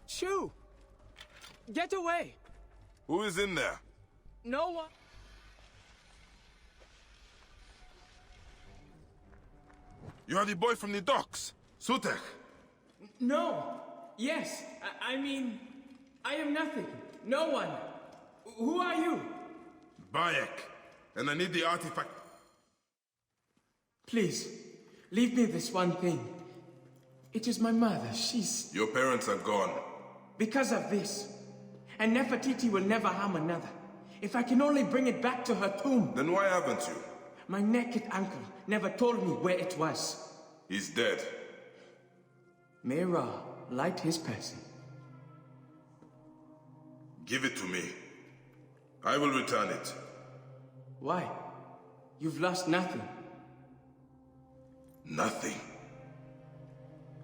Shoo! Get away! Who is in there? No one. You are the boy from the docks, Sutek. No. Yes. I mean, I am nothing. No one. Who are you? Bayek. And I need the artifact. Please, leave me this one thing. It is my mother. She's... Your parents are gone. Because of this. And Nefertiti will never harm another. If I can only bring it back to her tomb. Then why haven't you? My naked uncle never told me where it was. He's dead. May Ra light his passing. Give it to me. I will return it. Why? You've lost nothing. Nothing.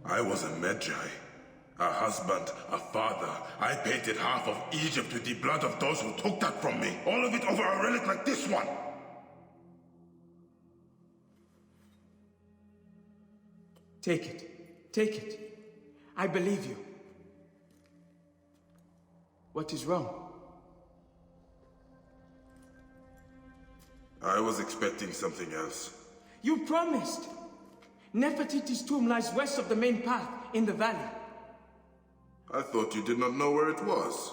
I was a Magi. A husband, a father. I painted half of Egypt with the blood of those who took that from me. All of it over a relic like this one. Take it. Take it. I believe you. What is wrong? I was expecting something else. You promised! Nefertiti's tomb lies west of the main path, in the valley. I thought you did not know where it was.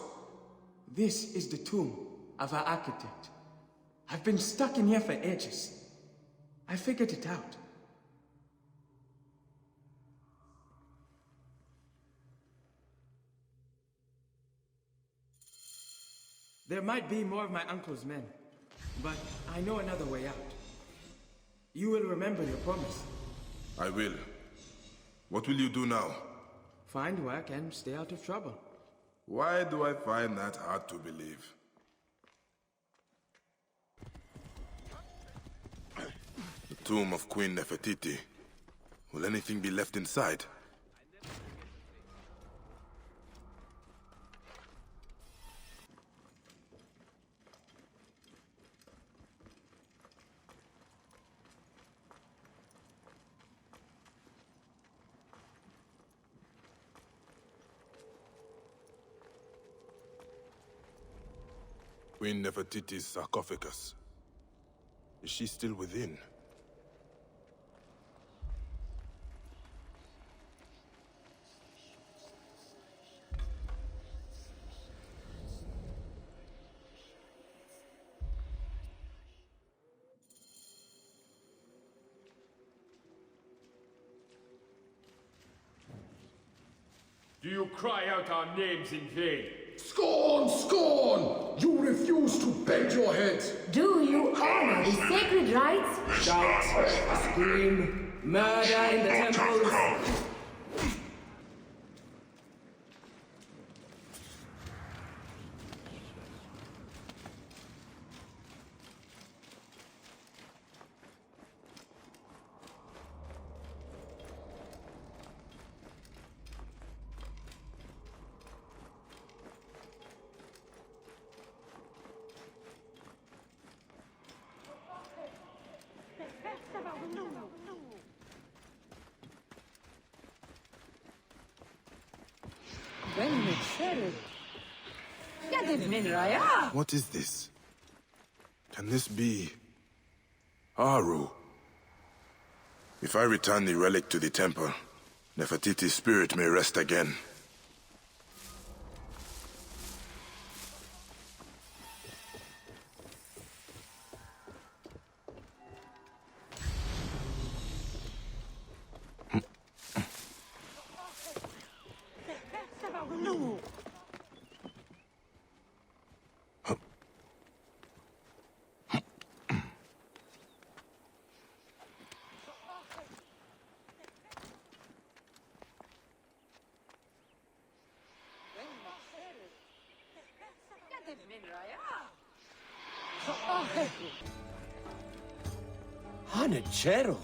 This is the tomb of our architect. I've been stuck in here for ages. I figured it out. There might be more of my uncle's men, but I know another way out. You will remember your promise. I will. What will you do now? Find work and stay out of trouble. Why do I find that hard to believe? The tomb of Queen Nefertiti. Will anything be left inside? Queen Nefertiti's sarcophagus. Is she still within? Do you cry out our names in vain? Scorn! Scorn! You refuse to bend your head! Do you honor the sacred rites? Shout, scream, murder in the temples. What is this? Can this be... Aru? If I return the relic to the temple, Nefertiti's spirit may rest again. Hanachero!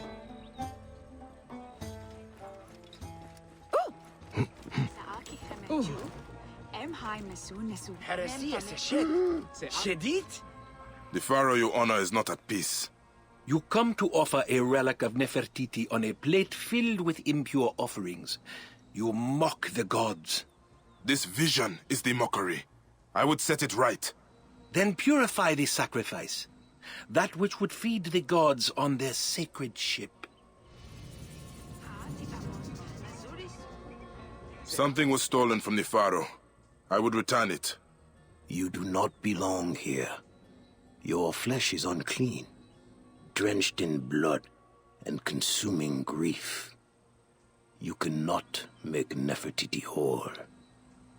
The Pharaoh you honor is not at peace. You come to offer a relic of Nefertiti on a plate filled with impure offerings. You mock the gods. This vision is the mockery. I would set it right. Then purify the sacrifice. That which would feed the gods on their sacred ship. Something was stolen from the Pharaoh. I would return it. You do not belong here. Your flesh is unclean, drenched in blood and consuming grief. You cannot make Nefertiti whole.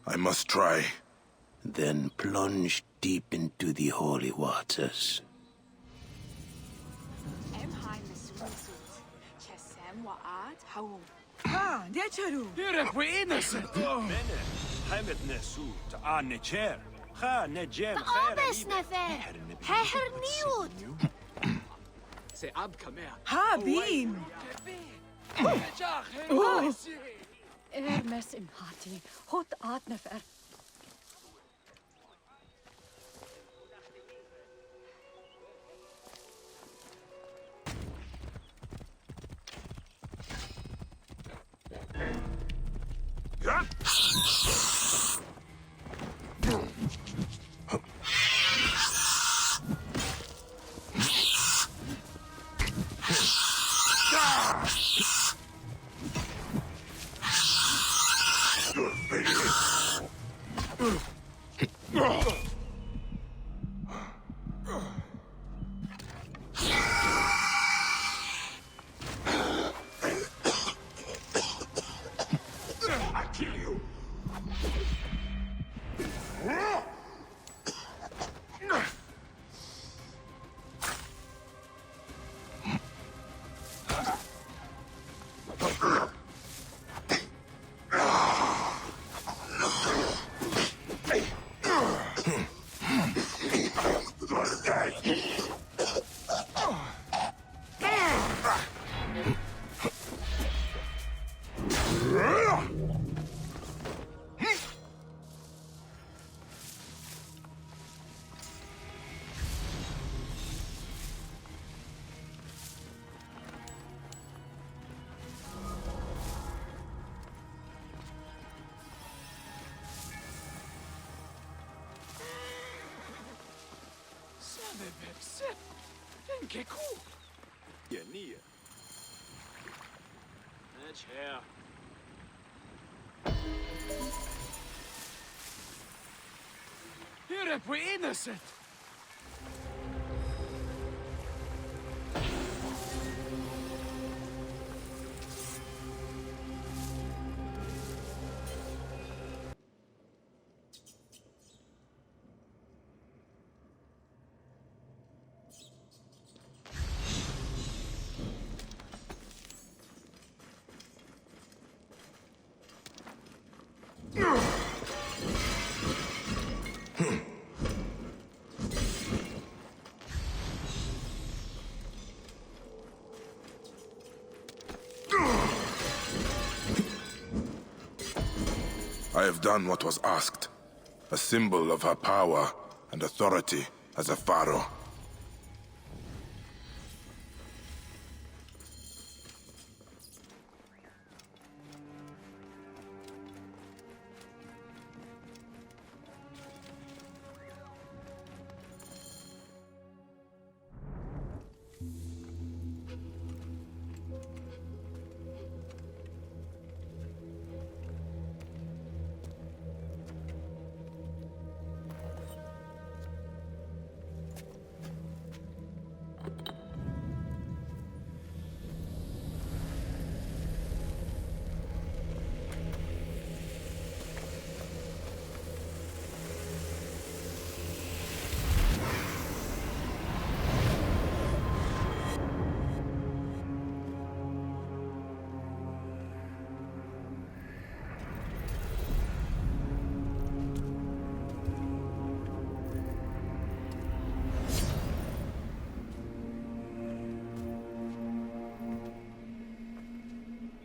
I must try. Then plunge deep into the holy waters. Hermes im Hati, hot atnefer. You're innocent! I have done what was asked. A symbol of her power and authority as a pharaoh.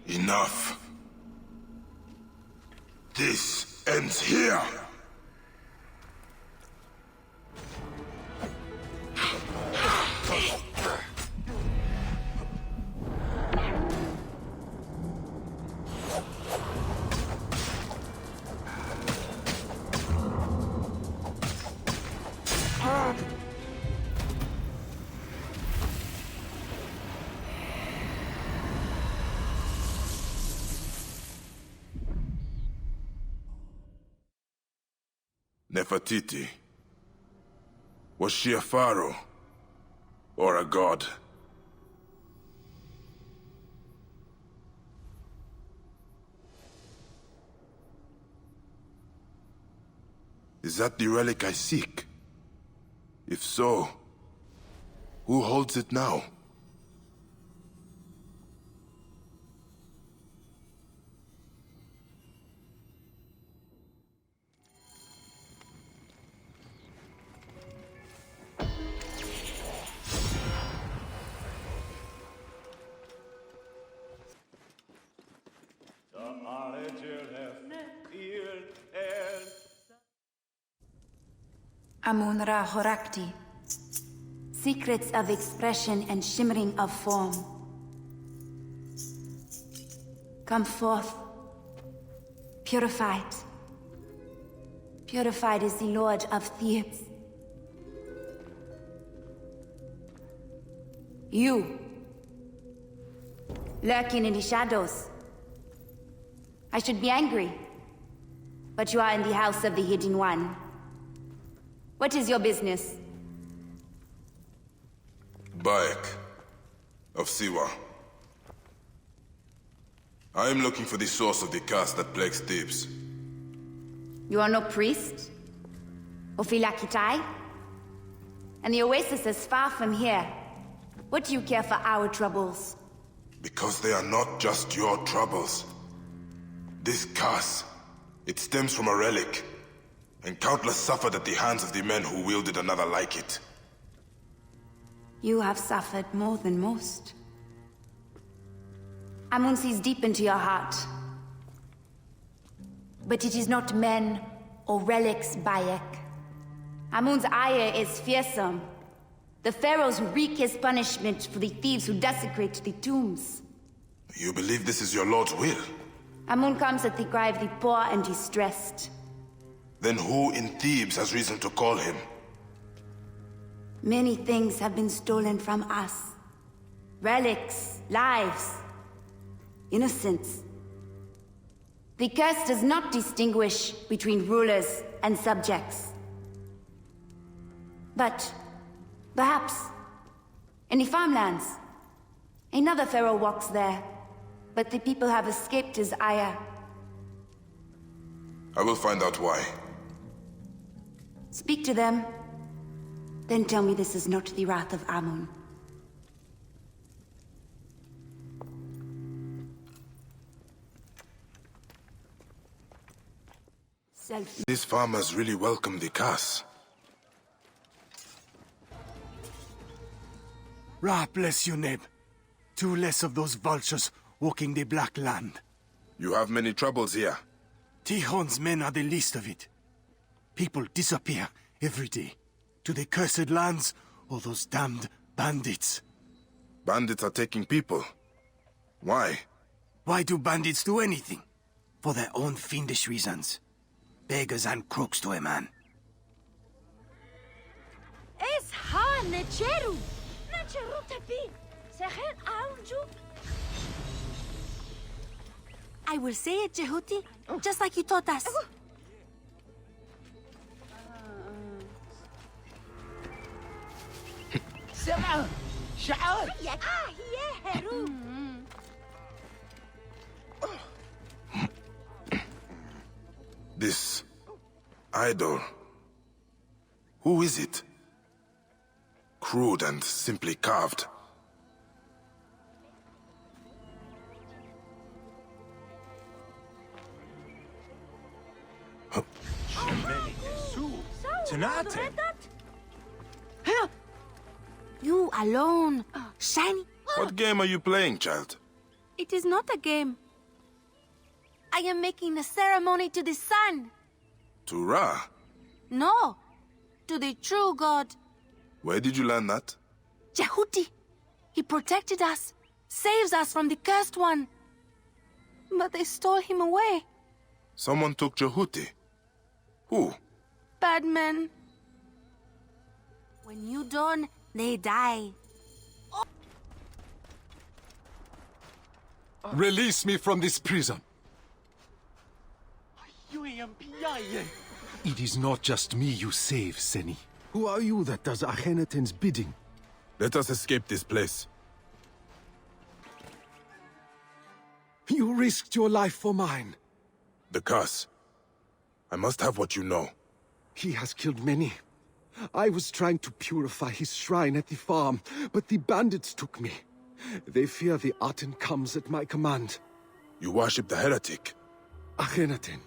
Enough. This ends here. Nefertiti. Was she a pharaoh? Or a god? Is that the relic I seek? If so, who holds it now? Amun-Ra Horakti. Secrets of expression and shimmering of form. Come forth. Purified. Purified is the Lord of Thebes. You. Lurking in the shadows. I should be angry. But you are in the house of the Hidden One. What is your business? Bayek of Siwa. I am looking for the source of the curse that plagues Thebes. You are no priest? Ophilakitai? And the oasis is far from here. What do you care for our troubles? Because they are not just your troubles. This curse, it stems from a relic. And countless suffered at the hands of the men who wielded another like it. You have suffered more than most. Amun sees deep into your heart. But it is not men or relics, Bayek. Amun's ire is fearsome. The pharaohs wreak his punishment for the thieves who desecrate the tombs. You believe this is your lord's will? Amun comes at the cry of the poor and distressed. Then who in Thebes has reason to call him? Many things have been stolen from us. Relics, lives, innocence. The curse does not distinguish between rulers and subjects. But, perhaps, in the farmlands, another pharaoh walks there, but the people have escaped his ire. I will find out why. Speak to them, then tell me this is not the wrath of Amun. These farmers really welcome the curse. Ra bless you, Neb. 2 less of those vultures walking the Black Land. You have many troubles here. Tihon's men are the least of it. People disappear every day. To the cursed lands, or those damned bandits. Bandits are taking people. Why? Why do bandits do anything? For their own fiendish reasons. Beggars and crooks to a man. Es ha necheru. Necheru tepi. Sehen aunju. I will say it, Jehuti, just like you taught us. سمع شعار This idol. Who is it? Crude and simply carved. You alone, Shiny. What game are you playing, child? It is not a game. I am making a ceremony to the sun. To Ra? No, to the true God. Where did you learn that? Jehuti. He protected us, saves us from the cursed one. But they stole him away. Someone took Jehuti. Who? Bad men. When you dawn, they die. Release me from this prison. It is not just me you save, Seni. Who are you that does Akhenaten's bidding? Let us escape this place. You risked your life for mine. The curse. I must have what you know. He has killed many. I was trying to purify his shrine at the farm, but the bandits took me. They fear the Aten comes at my command. You worship the heretic? Akhenaten.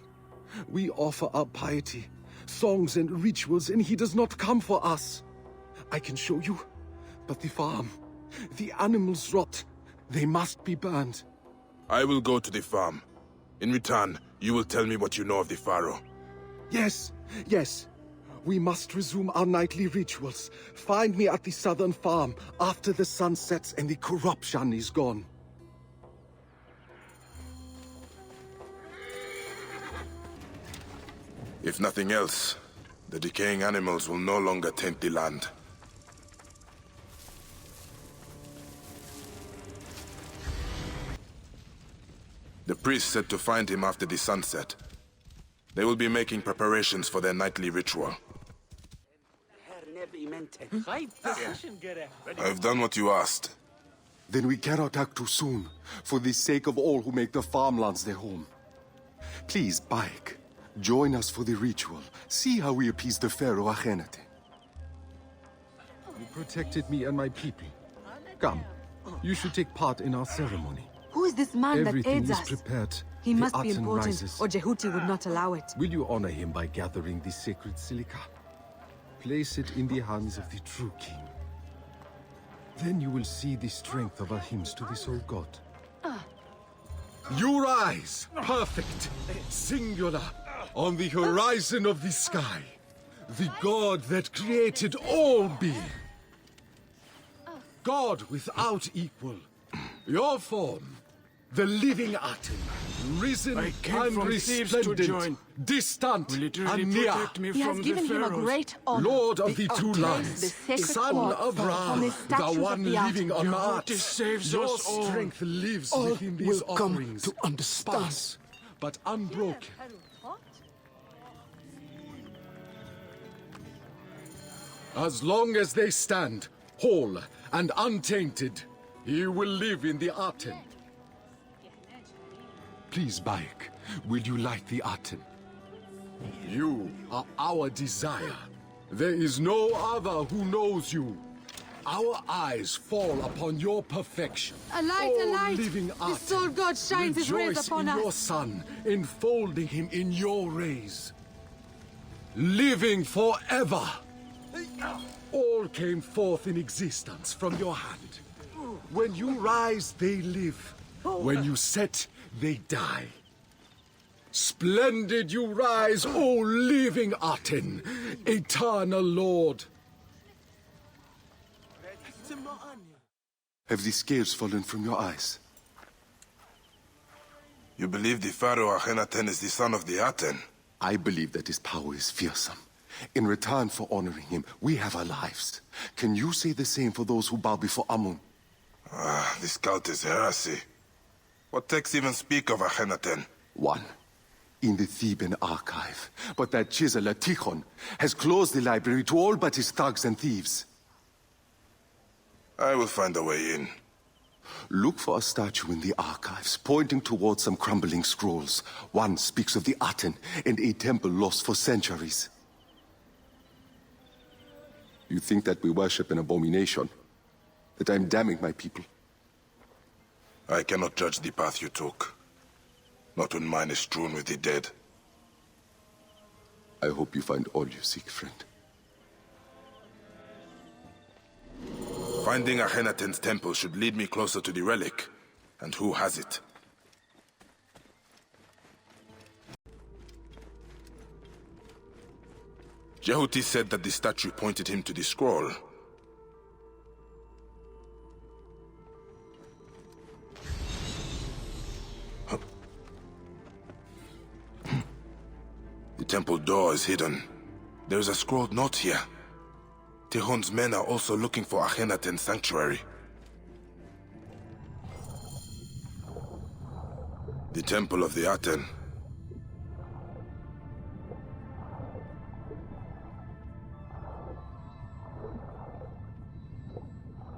We offer our piety, songs and rituals, and he does not come for us. I can show you, but the farm, the animals rot. They must be burned. I will go to the farm. In return, you will tell me what you know of the Pharaoh. Yes, yes. We must resume our nightly rituals. Find me at the southern farm after the sun sets and the corruption is gone. If nothing else, the decaying animals will no longer taint the land. The priest said to find him after the sunset. They will be making preparations for their nightly ritual. I've done what you asked. Then we cannot act too soon, for the sake of all who make the farmlands their home. Please, Bayek, join us for the ritual. See how we appease the Pharaoh Akhenaten. You protected me and my people. Come, you should take part in our ceremony. Who is this man that Everything aids is us? prepared. He The must be Aten important, rises. or Jehuti would not allow it. Will you honor him by gathering the sacred silica? Place it in the hands of the true king. Then you will see the strength of our hymns to the sole god. You rise, perfect, singular, on the horizon of the sky. The god that created all being. God without equal. Your form, the living Aten. risen I came and from Thebes to resplendent, join. distant Will it really and near. protect me He has from the given him a Pharaohs? great honor. Lord of the two Place lands, the sacred son quartz of Ra, on the the statues one of the living on Jehovah earth. saves Your us all. strength lives All within these will come offerings. to understand. Sparse, but unbroken. As long as they stand, whole and untainted, he will live in the Aten. Please, Bayek, will you light the Aten? You are our desire. There is no other who knows you. Our eyes fall upon your perfection. A light, a O light! living The Aten, soul god shines his rays rejoice upon in us. your son, enfolding him in your rays. Living forever. All came forth in existence from your hand. When you rise, they live. When you set, they die. Splendid you rise, O living Aten, eternal Lord. Have the scales fallen from your eyes? You believe the Pharaoh Akhenaten is the son of the Aten? I believe that his power is fearsome. In return for honoring him, we have our lives. Can you say the same for those who bow before Amun? This cult is heresy. What texts even speak of Akhenaten? One. In the Theban archive. But that chiseler, Tikhon, has closed the library to all but his thugs and thieves. I will find a way in. Look for a statue in the archives, pointing towards some crumbling scrolls. One speaks of the Aten and a temple lost for centuries. You think that we worship an abomination? That I'm damning my people? I cannot judge the path you took. Not when mine is strewn with the dead. I hope you find all you seek, friend. Finding Akhenaten's temple should lead me closer to the relic. And who has it? Jehuti said that the statue pointed him to the scroll. The temple door is hidden. There is a scrolled note here. Tihon's men are also looking for Akhenaten's sanctuary. The temple of the Aten.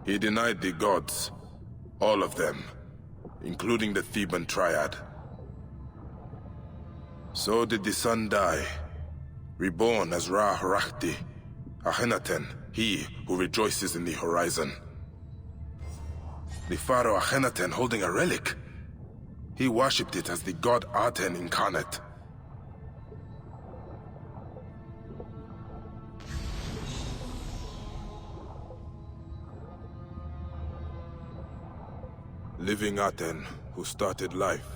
He denied the gods. All of them. Including the Theban triad. So did the sun die. Reborn as Ra-Horakhti. Akhenaten, he who rejoices in the horizon. The Pharaoh Akhenaten holding a relic. He worshipped it as the god Aten incarnate. Living Aten, who started life,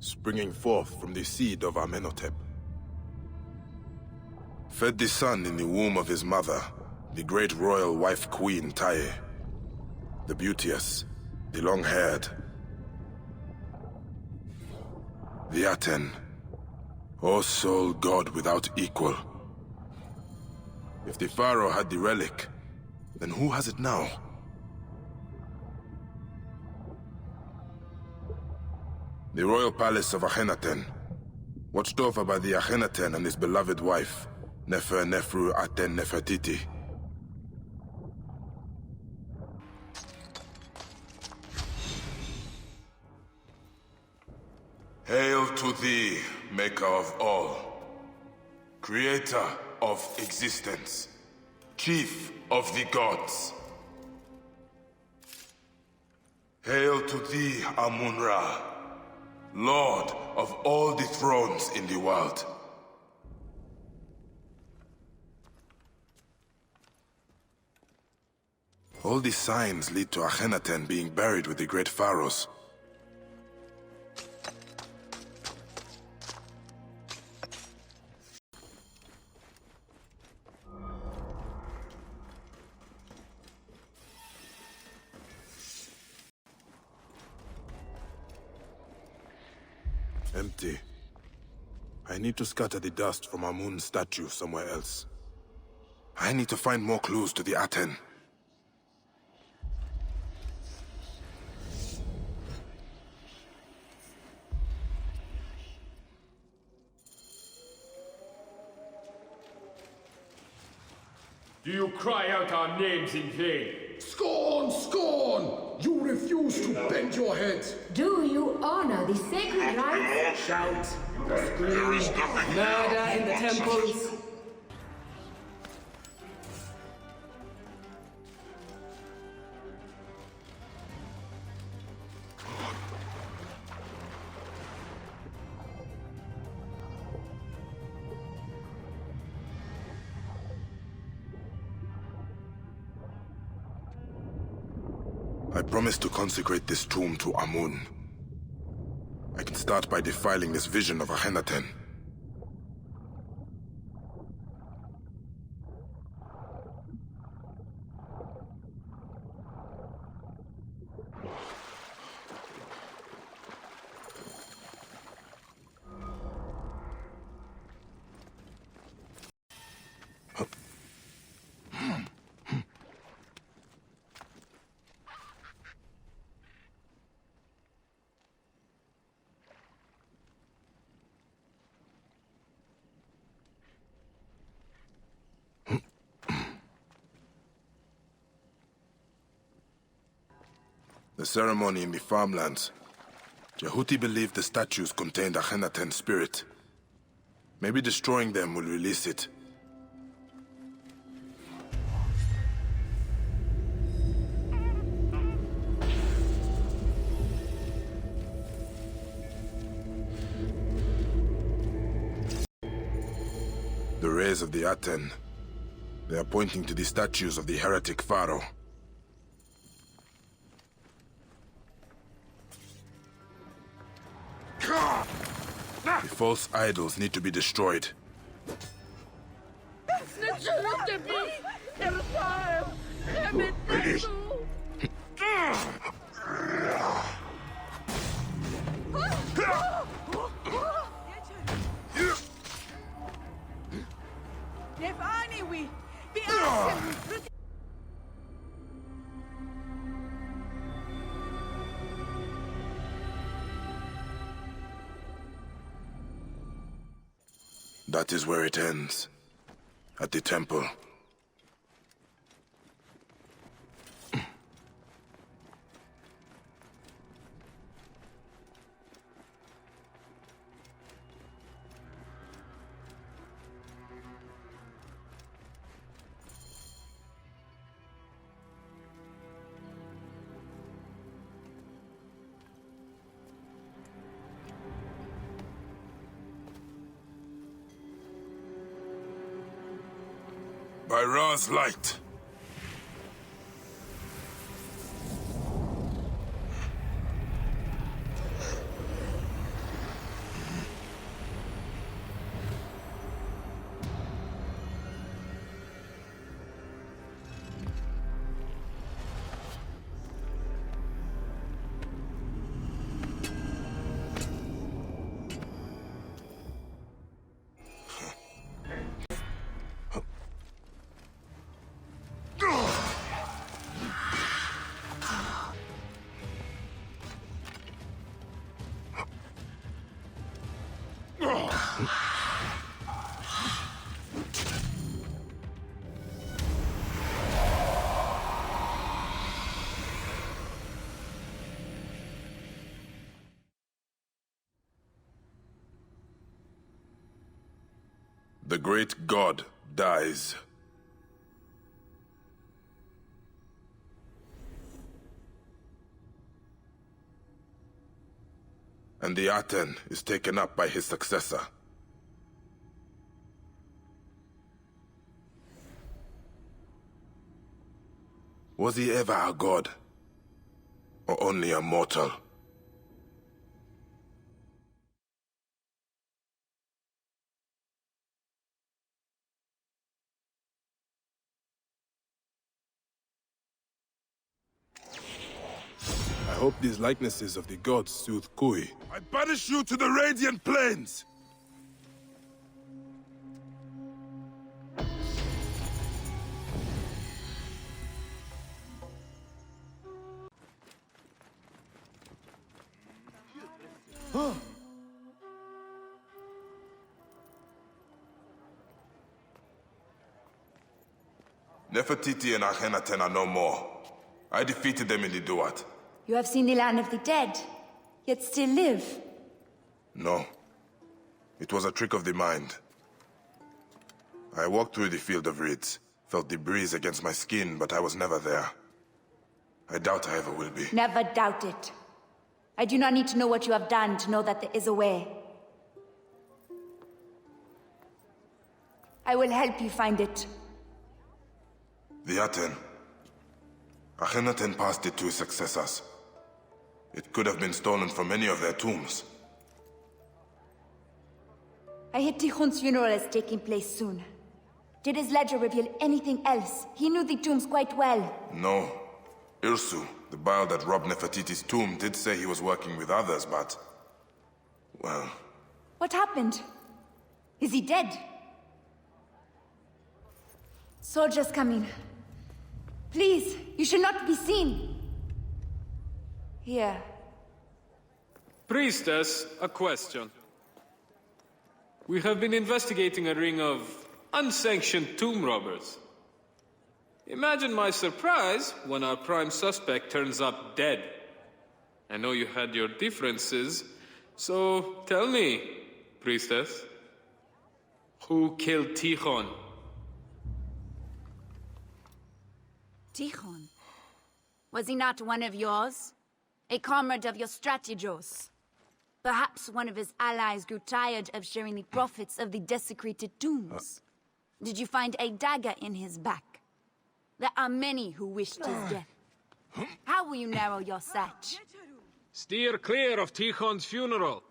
springing forth from the seed of Amenhotep. Fed the sun in the womb of his mother, the great royal wife queen Taye. The beauteous, the long-haired. The Aten, O sole god without equal. If the Pharaoh had the relic, then who has it now? The royal palace of Akhenaten, watched over by the Akhenaten and his beloved wife, Nefer Nefru Aten Nefertiti. Hail to thee, maker of all, creator of existence, chief of the gods. Hail to thee, Amun-Ra, Lord of all the thrones in the world. All these signs lead to Akhenaten being buried with the great pharaohs. Empty. I need to scatter the dust from Amun's statue somewhere else. I need to find more clues to the Aten. Do you cry out our names in vain? Scorn! Scorn! You refuse to bend your heads! Do you honor the sacred rites? Shout, scream, murder in the temples. I promise to consecrate this tomb to Amun. I can start by defiling this vision of Akhenaten. The ceremony in the farmlands. Jehuti believed the statues contained Akhenaten's spirit. Maybe destroying them will release it. The rays of the Aten. They are pointing to the statues of the heretic Pharaoh. The false idols need to be destroyed. That is where it ends. At the temple. By Ra's light. The great god dies. And the Aten is taken up by his successor. Was he ever a god? Or only a mortal? hope these likenesses of the gods soothe Kui. I banish you to the Radiant Plains! Nefertiti and Akhenaten are no more. I defeated them in the Duat. You have seen the land of the dead, yet still live. No. It was a trick of the mind. I walked through the field of reeds, felt the breeze against my skin, but I was never there. I doubt I ever will be. Never doubt it. I do not need to know what you have done to know that there is a way. I will help you find it. The Aten. Akhenaten passed it to his successors. It could have been stolen from any of their tombs. I hear Tikhon's funeral is taking place soon. Did his ledger reveal anything else? He knew the tombs quite well. No. Irsu, the Baal that robbed Nefertiti's tomb, did say he was working with others, but... well... What happened? Is he dead? Soldiers coming. Please, you should not be seen. Here. Priestess, a question. We have been investigating a ring of unsanctioned tomb robbers. Imagine my surprise when our prime suspect turns up dead. I know you had your differences, so tell me, priestess, who killed Tikhon? Tikhon? Was he not one of yours? A comrade of your strategos? Perhaps one of his allies grew tired of sharing the profits of the desecrated tombs. Did you find a dagger in his back? There are many who wished his death. How will you narrow your search? Steer clear of Tikhon's funeral.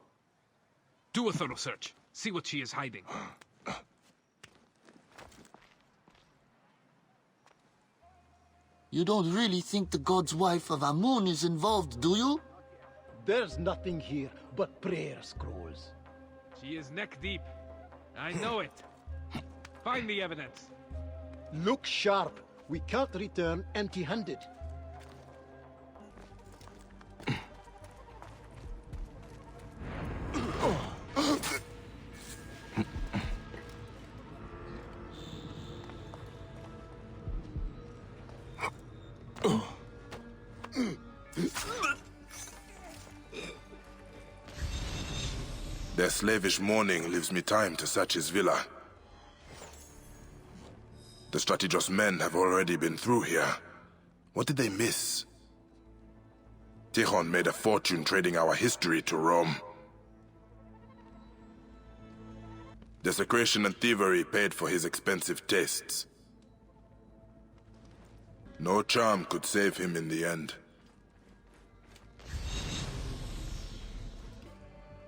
Do a thorough search. See what she is hiding. You don't really think the god's wife of Amun is involved, do you? There's nothing here but prayer scrolls. She is neck deep. I know it. Find the evidence. Look sharp. We can't return empty-handed. Their slavish mourning leaves me time to search his villa. The Strategos men have already been through here. What did they miss? Tikhon made a fortune trading our history to Rome. Desecration and thievery paid for his expensive tastes. No charm could save him in the end.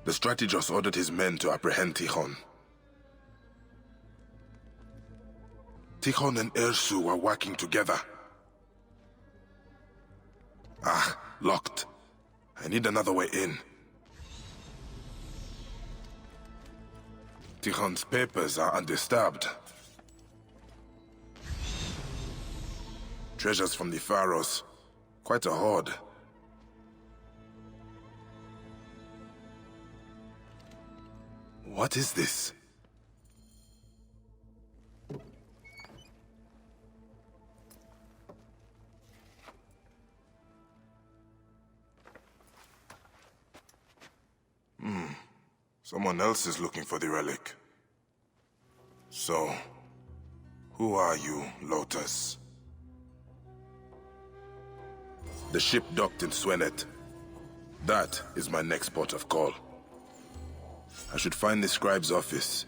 The Strategos ordered his men to apprehend Tikhon. Tikhon and Irsu were working together. Ah, locked. I need another way in. Tikhon's papers are undisturbed. Treasures from the Pharaohs. Quite a hoard. What is this? Someone else is looking for the relic. So, who are you, Lotus? The ship docked in Swenet. That is my next port of call. I should find the scribe's office.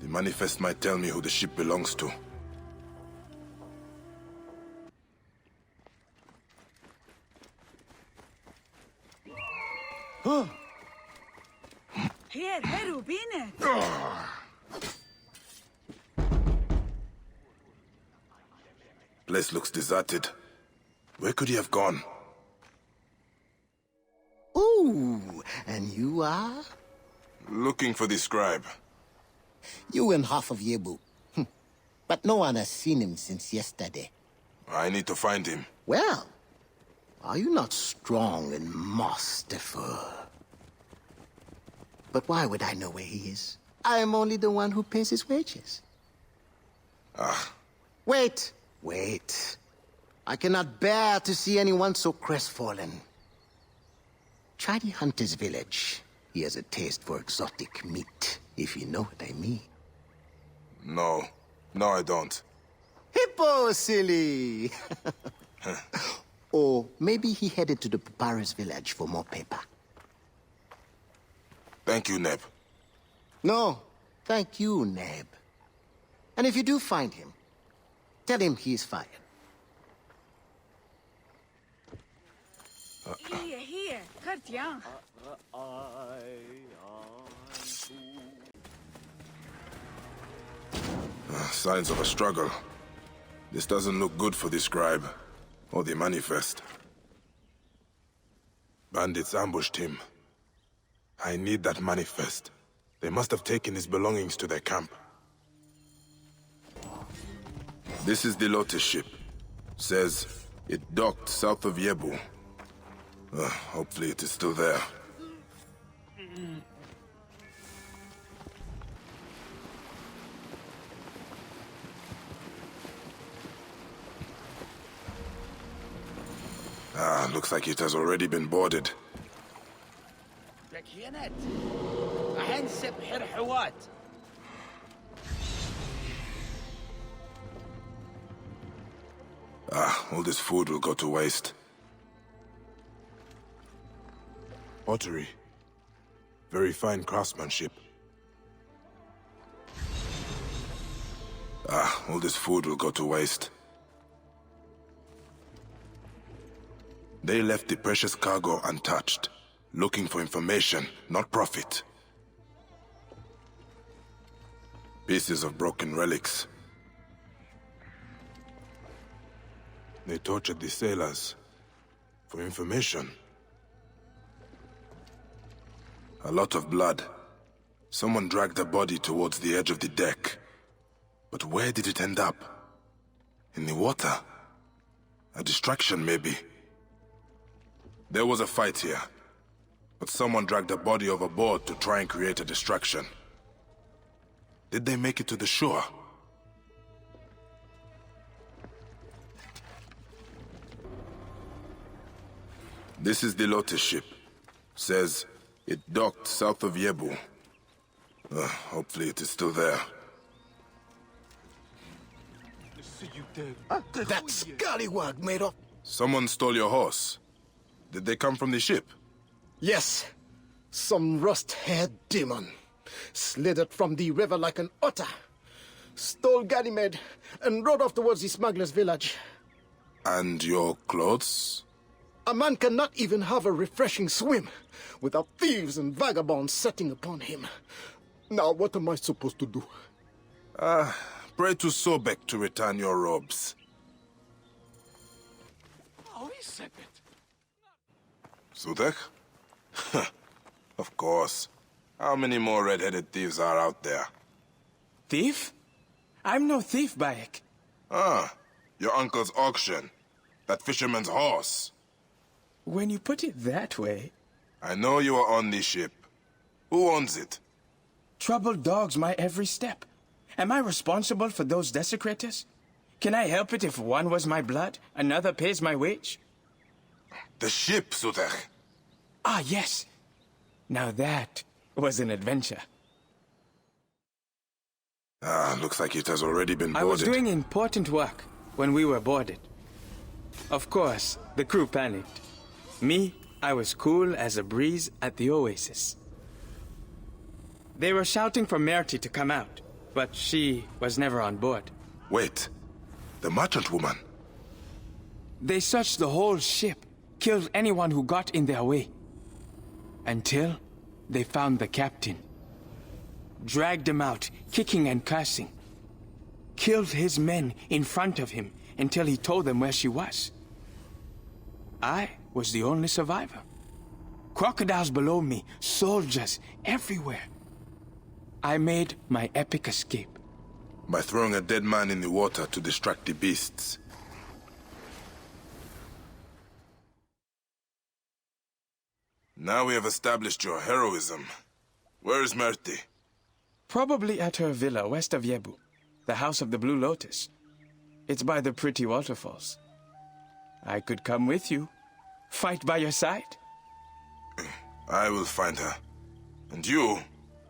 The manifest might tell me who the ship belongs to. Here, Rubine. Place looks deserted. Where could he have gone? Ooh, and you are? Looking for the scribe. You and half of Yebu. But no one has seen him since yesterday. I need to find him. Well, are you not strong and masterful? But why would I know where he is? I am only the one who pays his wages. Wait. I cannot bear to see anyone so crestfallen. Try the hunter's village. He has a taste for exotic meat, if you know what I mean. No, I don't. Hippo, silly! Or maybe he headed to the papyrus village for more paper. Thank you, Neb. No, thank you, Neb. And if you do find him, tell him he's fired. Hier, Kurt-Jan. Signs of a struggle. This doesn't look good for the scribe, or the manifest. Bandits ambushed him. I need that manifest. They must have taken his belongings to their camp. This is the Lotus ship. Says it docked south of Yebu. Hopefully it is still there. Looks like it has already been boarded. All this food will go to waste. Pottery. Very fine craftsmanship. All this food will go to waste. They left the precious cargo untouched, looking for information, not profit. Pieces of broken relics. They tortured the sailors for information. A lot of blood. Someone dragged the body towards the edge of the deck. But where did it end up? In the water? A distraction, maybe. There was a fight here, but someone dragged the body overboard to try and create a distraction. Did they make it to the shore? This is the Lotus ship. Says it docked south of Yebu. Hopefully it is still there. That scallywag made up. Someone stole your horse. Did they come from the ship? Yes. Some rust-haired demon. Slithered from the river like an otter. Stole Ganymede and rode off towards the smuggler's village. And your clothes? A man cannot even have a refreshing swim without thieves and vagabonds setting upon him. Now, what am I supposed to do? Pray to Sobek to return your robes. Sutek? Of course. How many more red-headed thieves are out there? Thief? I'm no thief, Bayek. Your uncle's auction. That fisherman's horse. When you put it that way... I know you are on this ship. Who owns it? Troubled dogs my every step. Am I responsible for those desecrators? Can I help it if one was my blood, another pays my wage? The ship, Sutek. Yes. Now that was an adventure. Looks like it has already been boarded. I was doing important work when we were boarded. Of course, the crew panicked. Me, I was cool as a breeze at the oasis. They were shouting for Merti to come out, but she was never on board. Wait, the merchant woman? They searched the whole ship, killed anyone who got in their way. Until they found the captain. Dragged him out, kicking and cursing. Killed his men in front of him until he told them where she was. I was the only survivor. Crocodiles below me, soldiers everywhere. I made my epic escape. By throwing a dead man in the water to distract the beasts. Now we have established your heroism. Where is Myrti? Probably at her villa west of Yebu, the House of the Blue Lotus. It's by the pretty waterfalls. I could come with you, fight by your side. I will find her. And you,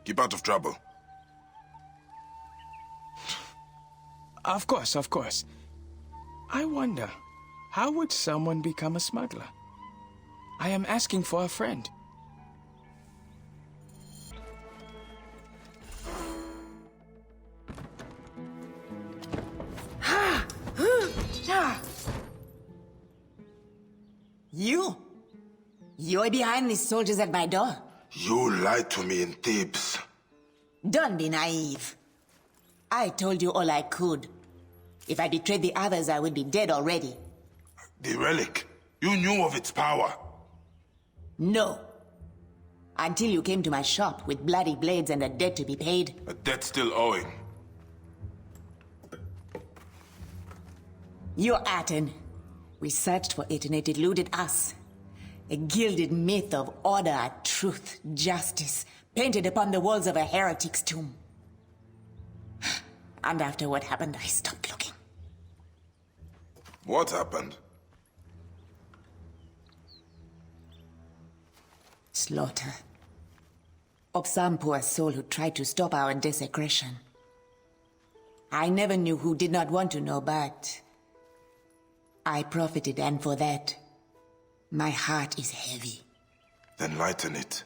keep out of trouble. Of course, of course. I wonder, how would someone become a smuggler? I am asking for a friend. You're behind these soldiers at my door. You lied to me in Thebes. Don't be naive. I told you all I could. If I betrayed the others, I would be dead already. The relic. You knew of its power. No. Until you came to my shop with bloody blades and a debt to be paid. A debt still owing. You're Aten. We searched for it and it eluded us. A gilded myth of order, truth, justice, painted upon the walls of a heretic's tomb. And after what happened, I stopped looking. What happened? Slaughter. Of some poor soul who tried to stop our desecration. I never knew who did not want to know, but I profited, and for that, my heart is heavy. Then lighten it.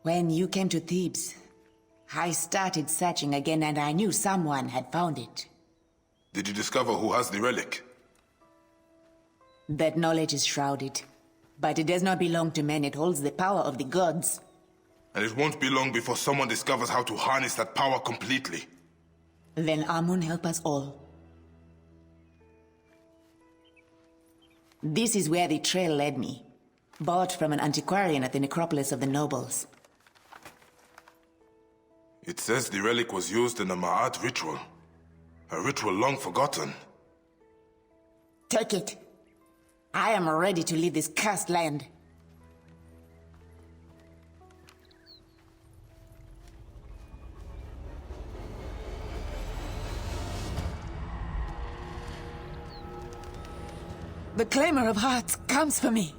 When you came to Thebes, I started searching again and I knew someone had found it. Did you discover who has the relic? That knowledge is shrouded, but it does not belong to men. It holds the power of the gods. And it won't be long before someone discovers how to harness that power completely. Then Amun help us all. This is where the trail led me. Bought from an antiquarian at the necropolis of the nobles. It says the relic was used in a Ma'at ritual. A ritual long forgotten. Take it. I am ready to leave this cursed land. The Claimer of Hearts comes for me.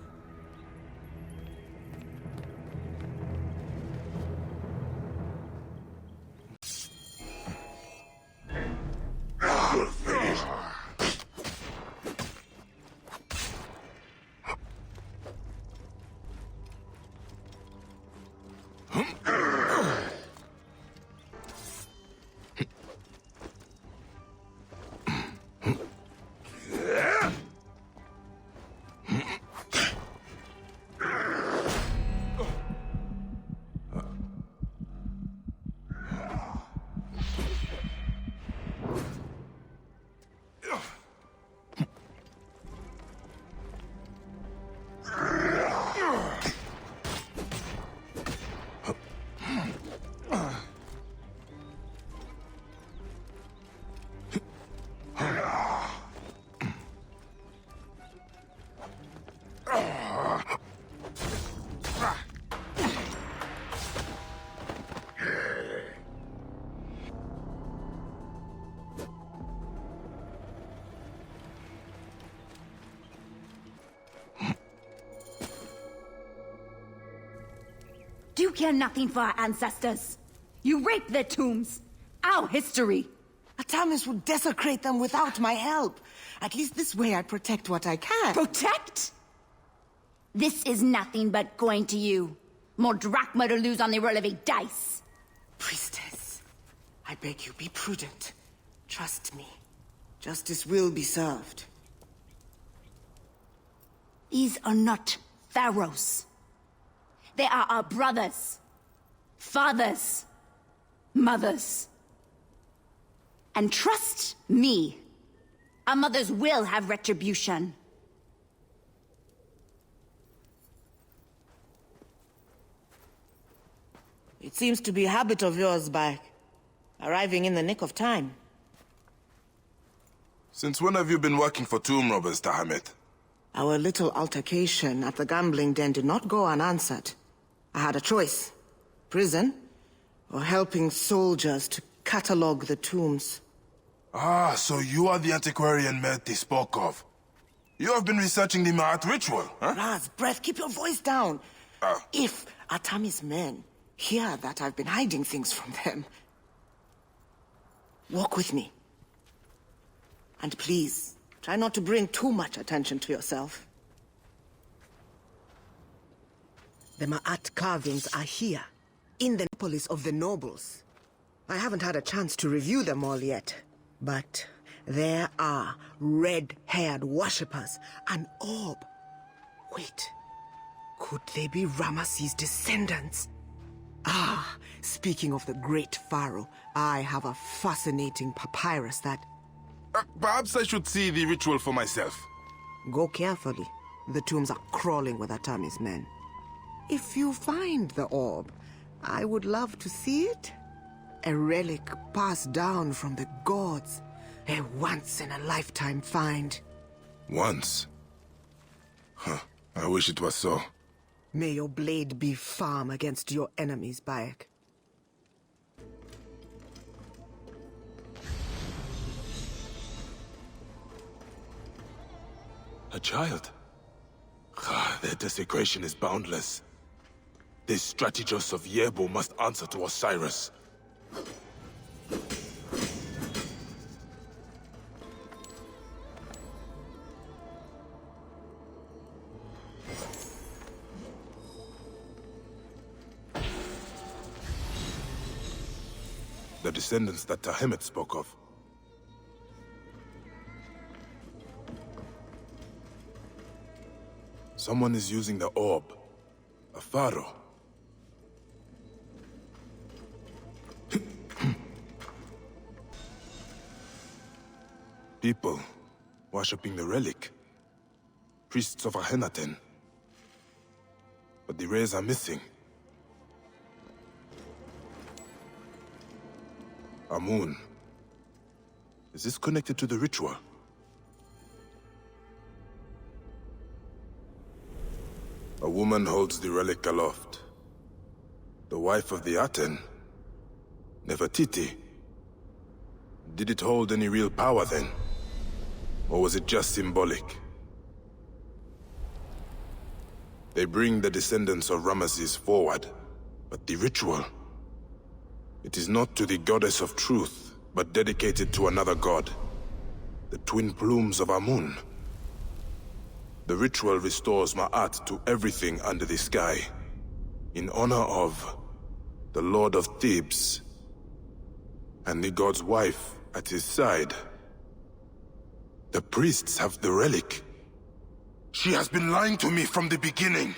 You care nothing for our ancestors. You raped their tombs. Our history. Atamis would desecrate them without my help. At least this way I protect what I can. Protect? This is nothing but going to you. More drachma to lose on the roll of a dice. Priestess, I beg you, be prudent. Trust me. Justice will be served. These are not pharaohs. They are our brothers, fathers, mothers. And trust me, our mothers will have retribution. It seems to be a habit of yours, Bayek. Arriving in the nick of time. Since when have you been working for tomb robbers, Tahamet? Our little altercation at the gambling den did not go unanswered. I had a choice. Prison, or helping soldiers to catalog the tombs. Ah, so you are the antiquarian Merti spoke of. You have been researching the Ma'at ritual, huh? Raz, breath, keep your voice down. If Atami's men hear that I've been hiding things from them, walk with me. And please, try not to bring too much attention to yourself. The Ma'at carvings are here, in the Necropolis of the Nobles. I haven't had a chance to review them all yet, but there are red-haired worshippers, an orb. Wait, could they be Ramesses' descendants? Ah, speaking of the great Pharaoh, I have a fascinating papyrus that... Perhaps I should see the ritual for myself. Go carefully. The tombs are crawling with Atami's men. If you find the orb, I would love to see it. A relic passed down from the gods. A once-in-a-lifetime find. Once? Huh. I wish it was so. May your blade be firm against your enemies, Bayek. A child? Their desecration is boundless. This strategos of Yebo must answer to Osiris. The descendants that Tahemet spoke of. Someone is using the orb. A pharaoh. People worshipping the relic. Priests of Akhenaten. But the rays are missing. Amun. Is this connected to the ritual? A woman holds the relic aloft. The wife of the Aten. Nefertiti. Did it hold any real power then? Or was it just symbolic? They bring the descendants of Ramesses forward, but the ritual... It is not to the goddess of truth, but dedicated to another god. The twin plumes of Amun. The ritual restores Ma'at to everything under the sky, in honor of the Lord of Thebes, and the god's wife at his side. The priests have the relic. She has been lying to me from the beginning.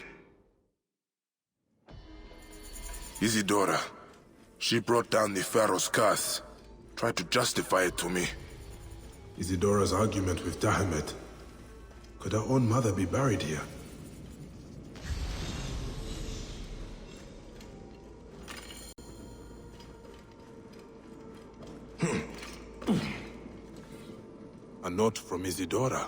Isidora. She brought down the Pharaoh's curse, tried to justify it to me. Isidora's argument with Tahemet. Could her own mother be buried here? A note from Isidora.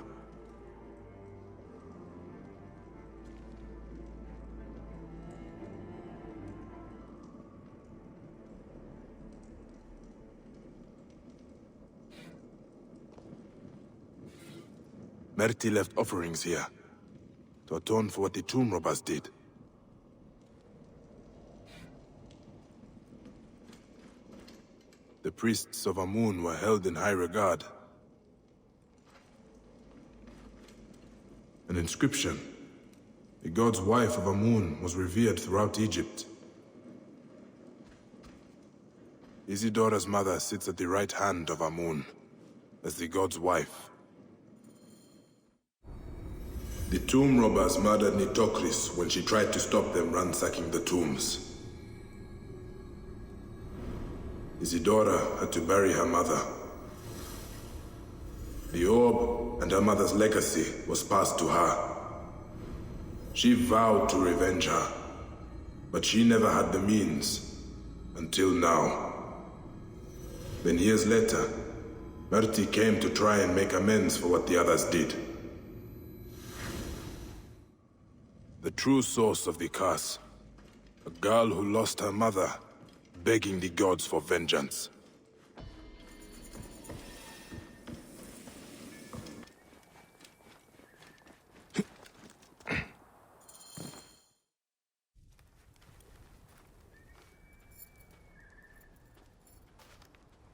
Merti left offerings here, to atone for what the tomb robbers did. The priests of Amun were held in high regard. An inscription. The god's wife of Amun was revered throughout Egypt. Isidora's mother sits at the right hand of Amun, as the god's wife. The tomb robbers murdered Nitocris when she tried to stop them ransacking the tombs. Isidora had to bury her mother. The orb and her mother's legacy was passed to her. She vowed to revenge her, but she never had the means, Until now. Then years later, Merti came to try and make amends for what the others did. The true source of the curse. A girl who lost her mother, begging the gods for vengeance.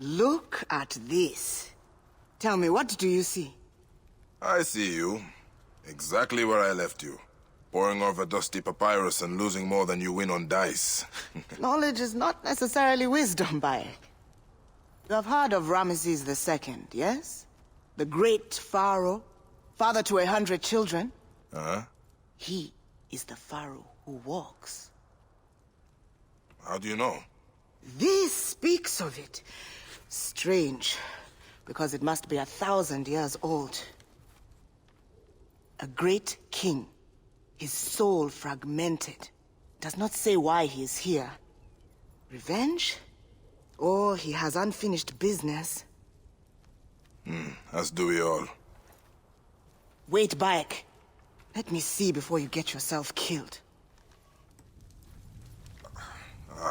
Look at this. Tell me, what do you see? I see you. Exactly where I left you. Poring over dusty papyrus and losing more than you win on dice. Knowledge is not necessarily wisdom, Bayek. You have heard of Ramesses II, yes? The great Pharaoh, father to 100 children. Huh? He is the Pharaoh who walks. How do you know? This speaks of it. Strange, because it must be 1,000 years old. A great king, his soul fragmented, does not say why he is here. Revenge? Or he has unfinished business? As do we all. Wait, Bayek. Let me see before you get yourself killed.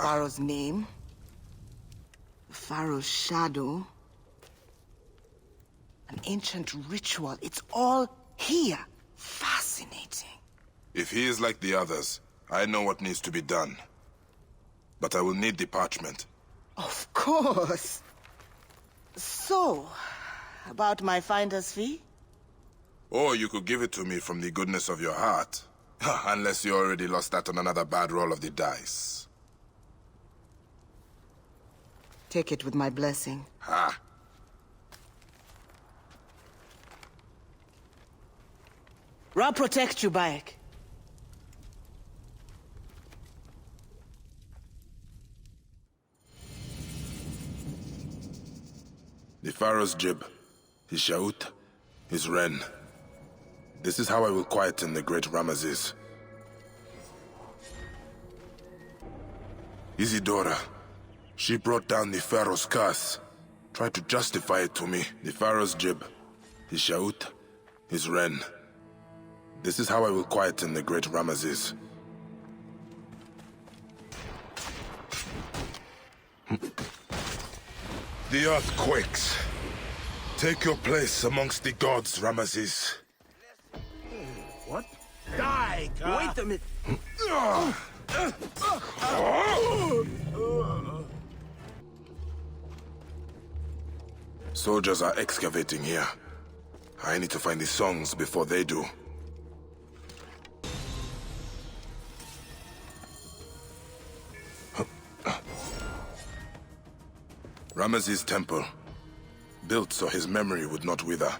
Pharaoh's name, the Pharaoh's shadow, an ancient ritual. It's all here. Fascinating. If he is like the others, I know what needs to be done. But I will need the parchment. Of course. So, about my finder's fee? Or you could give it to me from the goodness of your heart. Unless you already lost that on another bad roll of the dice. Take it with my blessing. Ha! Ra protect you, Bayek. The Pharaoh's jib, his shaut, his wren. This is how I will quieten the great Ramesses. Isidora. She brought down the Pharaoh's curse. Tried to justify it to me. The Pharaoh's jib, his shaut, his wren. This is how I will quieten the great Ramesses. The earth quakes. Take your place amongst the gods, Ramesses. What? Die! Wait a minute! Soldiers are excavating here. I need to find the songs before they do. Ramesses' temple. Built so his memory would not wither.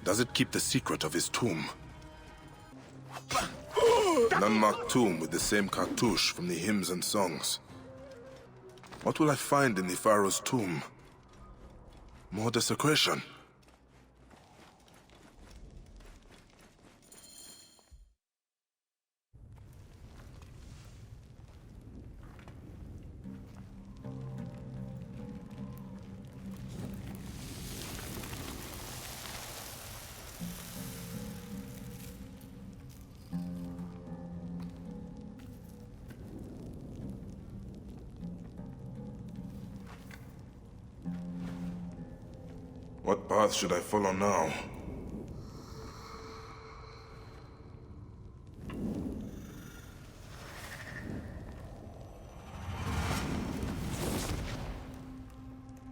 Does it keep the secret of his tomb? An unmarked tomb with the same cartouche from the hymns and songs. What will I find in the Pharaoh's tomb? More desecration. What path should I follow now?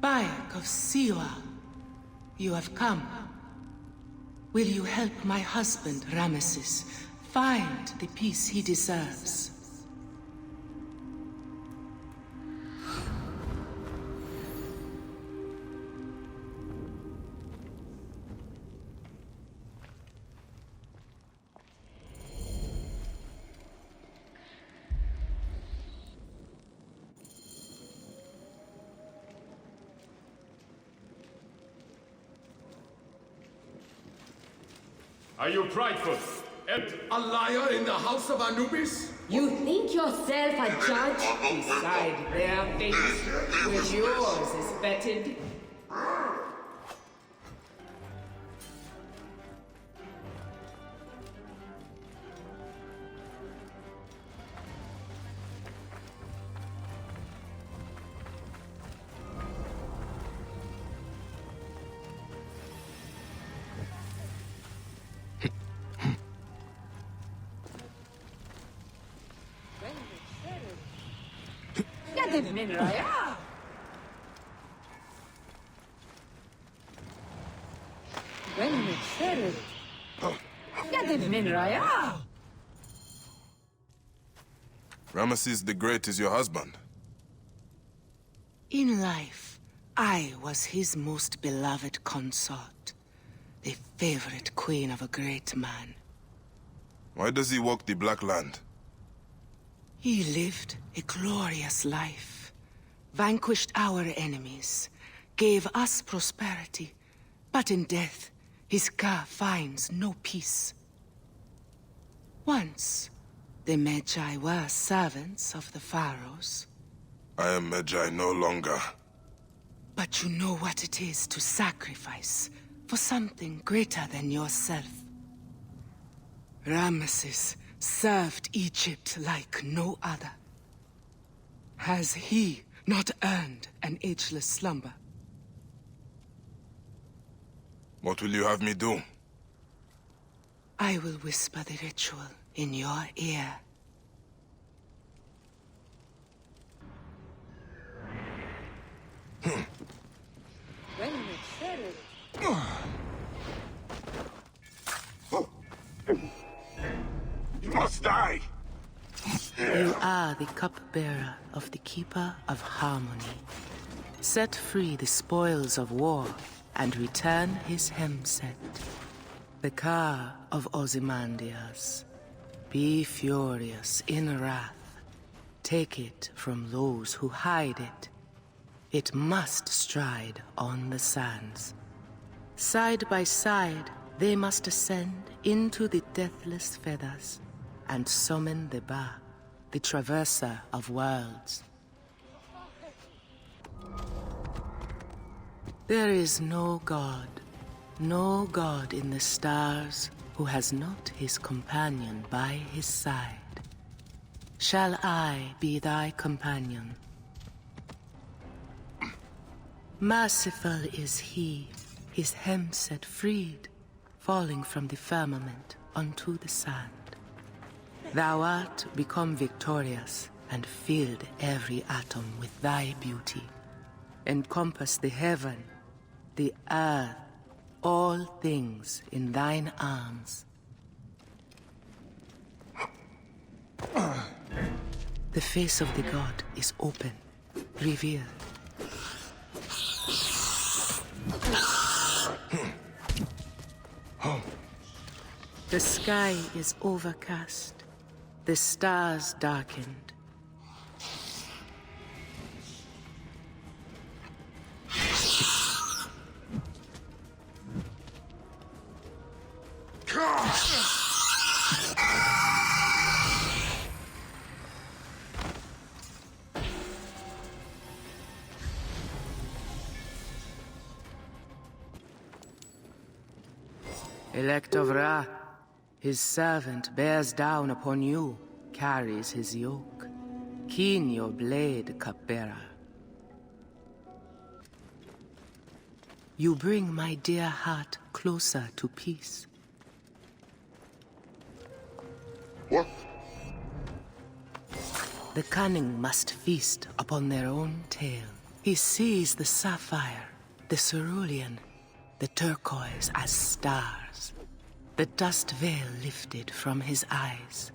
Bayek of Siwa, you have come. Will you help my husband, Ramesses, find the peace he deserves? Are you prideful? A liar in the house of Anubis? You think yourself a judge? Decide their fate when yours is vetted. قدم من رايح بنت سرد قدم من رايح Ramesses the Great is your husband. In life, I was his most beloved consort, the favorite queen of a great man. Why does he walk the Black Land? He lived a glorious life, vanquished our enemies, gave us prosperity, but in death, his Ka finds no peace. Once, the Magi were servants of the Pharaohs. I am Magi no longer. But you know what it is to sacrifice for something greater than yourself. Ramesses served Egypt like no other. Has he not earned an ageless slumber? What will you have me do? I will whisper the ritual in your ear. You must die! You are the cupbearer of the Keeper of Harmony. Set free the spoils of war and return his hemset. The Ka of Ozymandias. Be furious in wrath. Take it from those who hide it. It must stride on the sands. Side by side, they must ascend into the deathless feathers and summon the Ba, the traverser of worlds. There is no god in the stars who has not his companion by his side. Shall I be thy companion? Merciful is he, his hemset freed, falling from the firmament unto the sand. Thou art become victorious and filled every atom with thy beauty. Encompass the heaven, the earth, all things in thine arms. The face of the god is open, revealed. The sky is overcast, the stars darkened. Elect of Ra, his servant bears down upon you, carries his yoke. Keen your blade, cupbearer. You bring my dear heart closer to peace. What? The cunning must feast upon their own tail. He sees the sapphire, the cerulean, the turquoise as stars. The dust veil lifted from his eyes.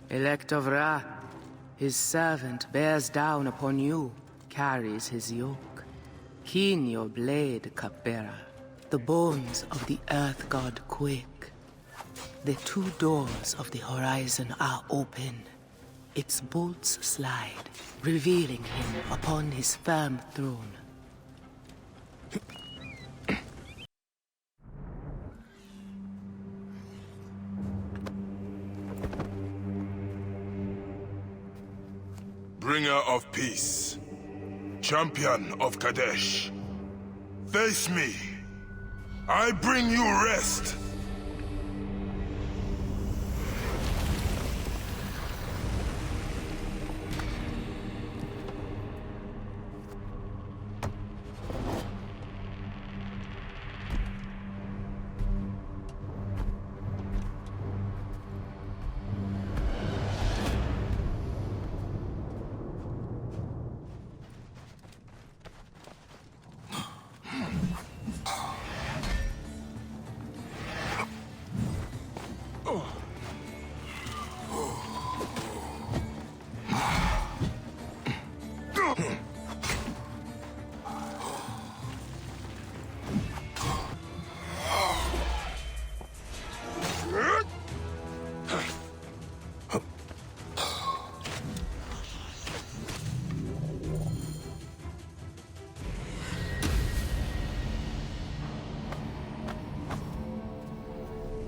Elect of Ra, his servant bears down upon you, carries his yoke. Keen your blade, cupbearer. The bones of the earth god quake. The two doors of the horizon are open. Its bolts slide, revealing him upon his firm throne. Bringer of peace. Champion of Kadesh. Face me. I bring you rest.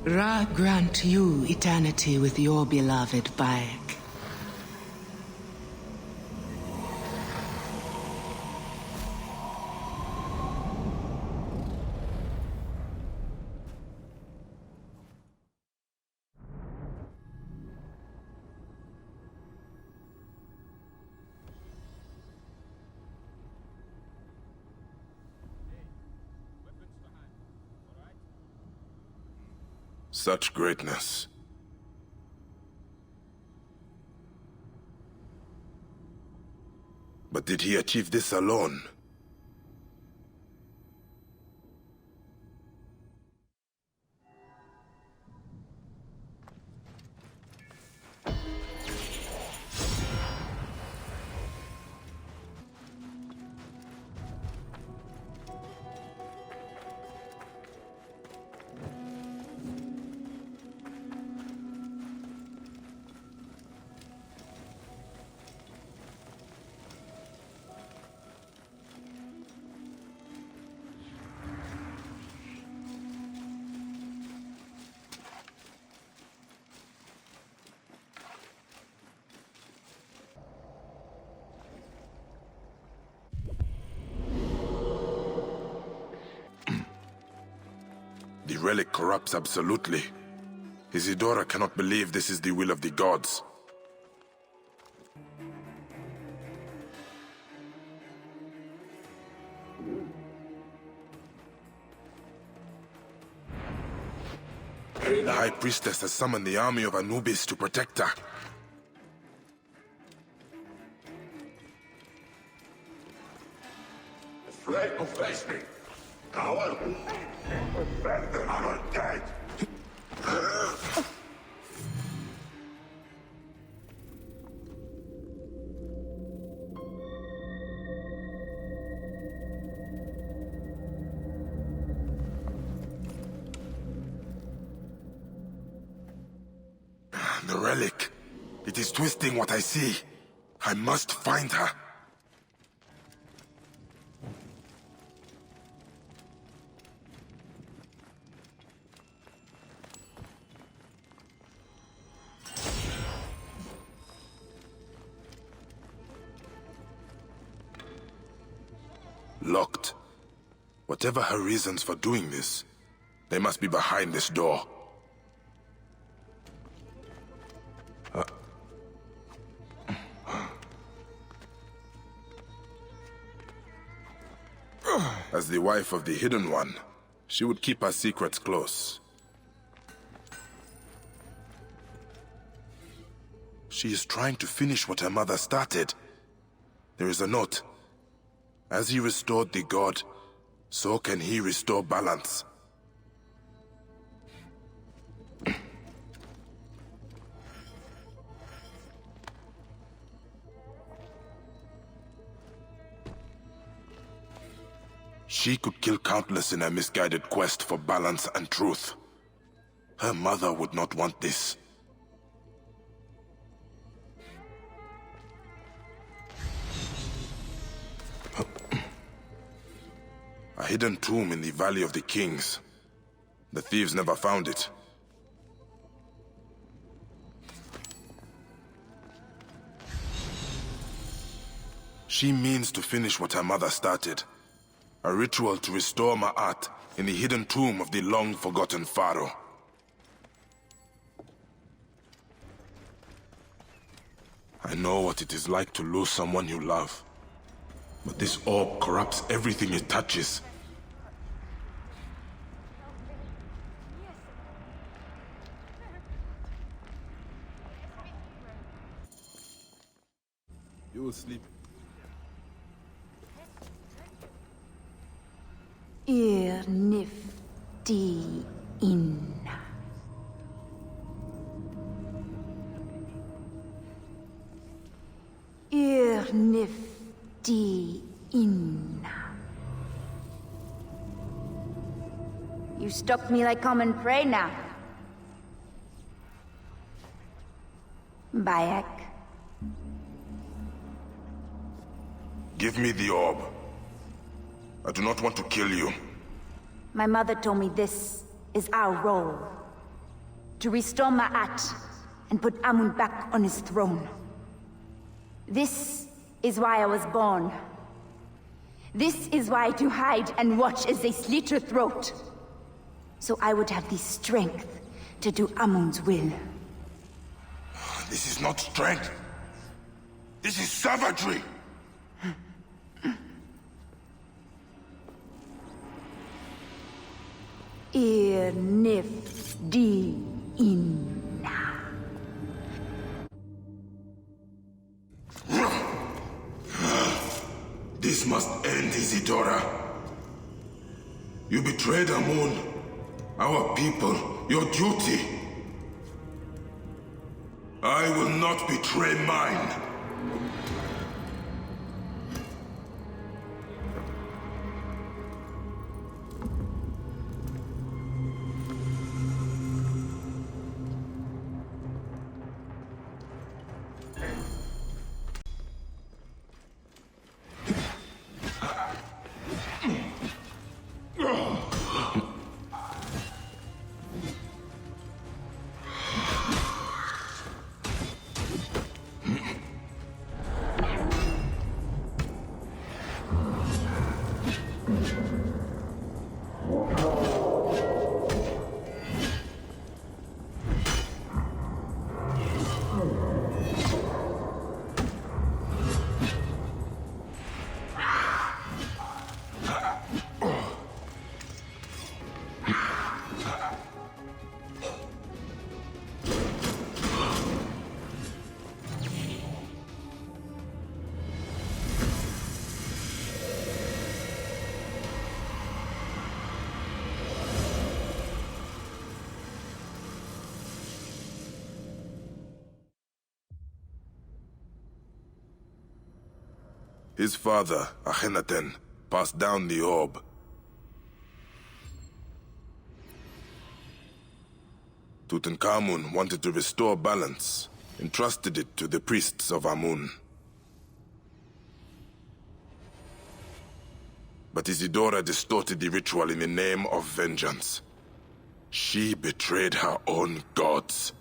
Ra grant you eternity with your beloved Bayek. Such greatness. But did he achieve this alone? The relic corrupts absolutely. Isidora cannot believe this is the will of the gods. The High Priestess has summoned the army of Anubis to protect her. Flame of me. Power. Defend them are dead. The relic. It is twisting what I see. I must find her. Locked. Whatever her reasons for doing this, they must be behind this door. As the wife of the Hidden One, she would keep her secrets close. She is trying to finish what her mother started. There is a note. As he restored the god, so can he restore balance. She could kill countless in her misguided quest for balance and truth. Her mother would not want this. A hidden tomb in the Valley of the Kings. The thieves never found it. She means to finish what her mother started. A ritual to restore Ma'at in the hidden tomb of the long-forgotten Pharaoh. I know what it is like to lose someone you love. But this orb corrupts everything it touches. You will sleep. Nifty in. Nifty in. You stalk me like common prey now. Bayek. Give me the orb. I do not want to kill you. My mother told me this is our role. To restore Ma'at and put Amun back on his throne. This is why I was born. This is why to hide and watch as they slit her throat. So I would have the strength to do Amun's will. This is not strength. This is savagery. Nifty in. This must end, Isidora. You betrayed Amun, our people, your duty. I will not betray mine. His father, Akhenaten, passed down the orb. Tutankhamun wanted to restore balance, entrusted it to the priests of Amun. But Isidora distorted the ritual in the name of vengeance. She betrayed her own gods.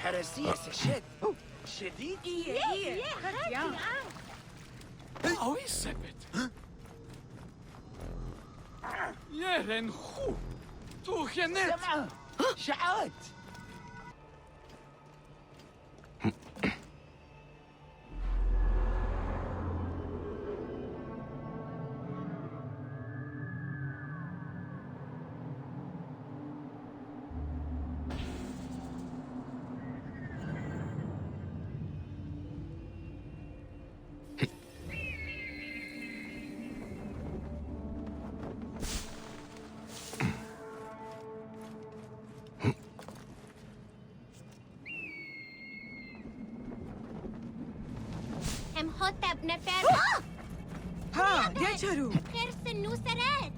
هرسية سشد شديد ختيان أوي سبت يا رنخو تو خنت سمع شعات امحطب نفر ها يجهروا كرس النوسرات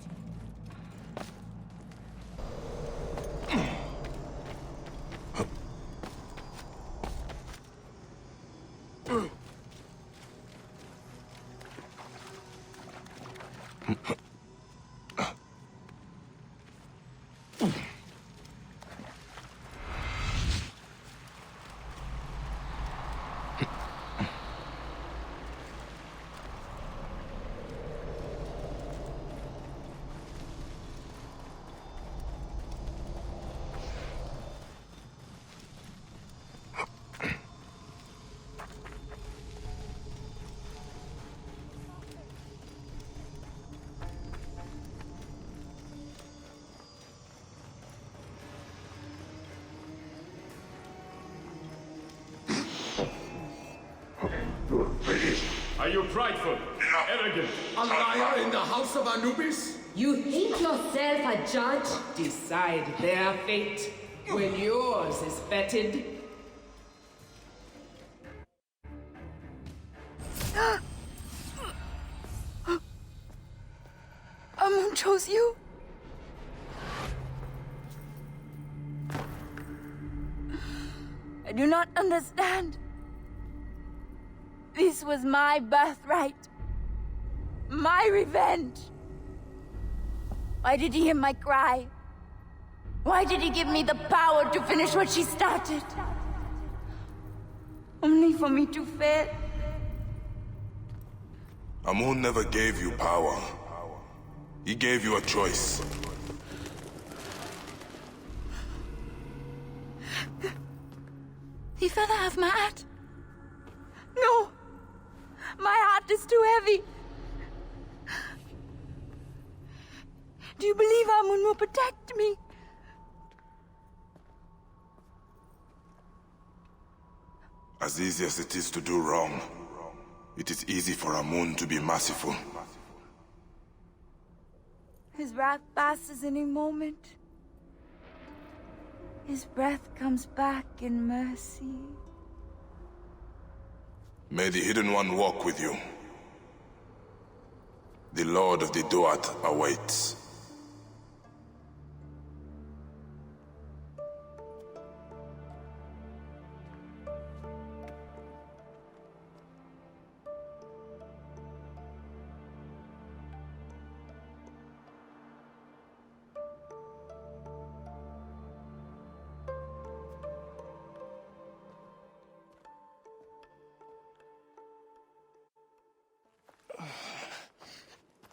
Are you prideful, arrogant? A liar in the house of Anubis? You think yourself a judge? Decide their fate when yours is fetid. Amun chose you? I do not understand. This was my birthright. My revenge. Why did he hear my cry? Why did he give me the power to finish what she started? Only for me to fail. Amun never gave you power. He gave you a choice. The feather have my heart. No! My heart is too heavy. Do you believe Amun will protect me? As easy as it is to do wrong, it is easy for Amun to be merciful. His wrath passes any moment. His breath comes back in mercy. May the Hidden One walk with you. The Lord of the Duat awaits.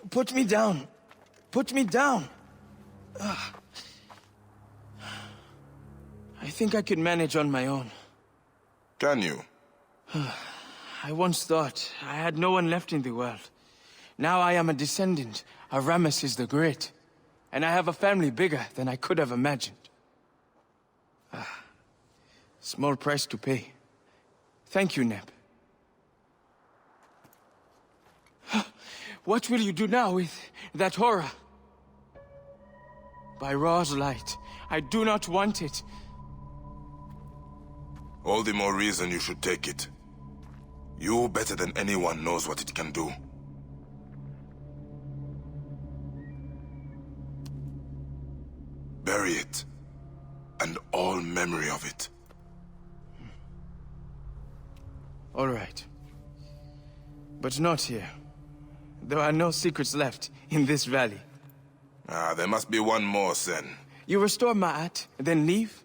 Put me down. Put me down. I think I could manage on my own. Can you? I once thought I had no one left in the world. Now I am a descendant of Ramesses the Great, and I have a family bigger than I could have imagined. Small price to pay. Thank you, Neb. What will you do now with that horror? By Ra's light, I do not want it. All the more reason you should take it. You, better than anyone, knows what it can do. Bury it, and all memory of it. All right. But not here. There are no secrets left in this valley. There must be one more, Sen. You restore Ma'at, then leave?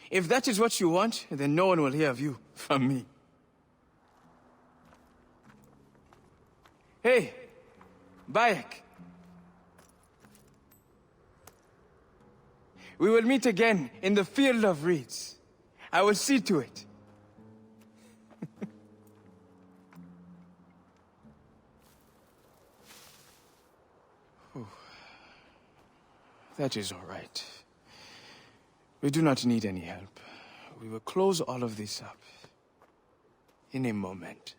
If that is what you want, then no one will hear of you from me. Hey, Bayek. We will meet again in the Field of Reeds. I will see to it. That is all right. We do not need any help. We will close all of this up in a moment.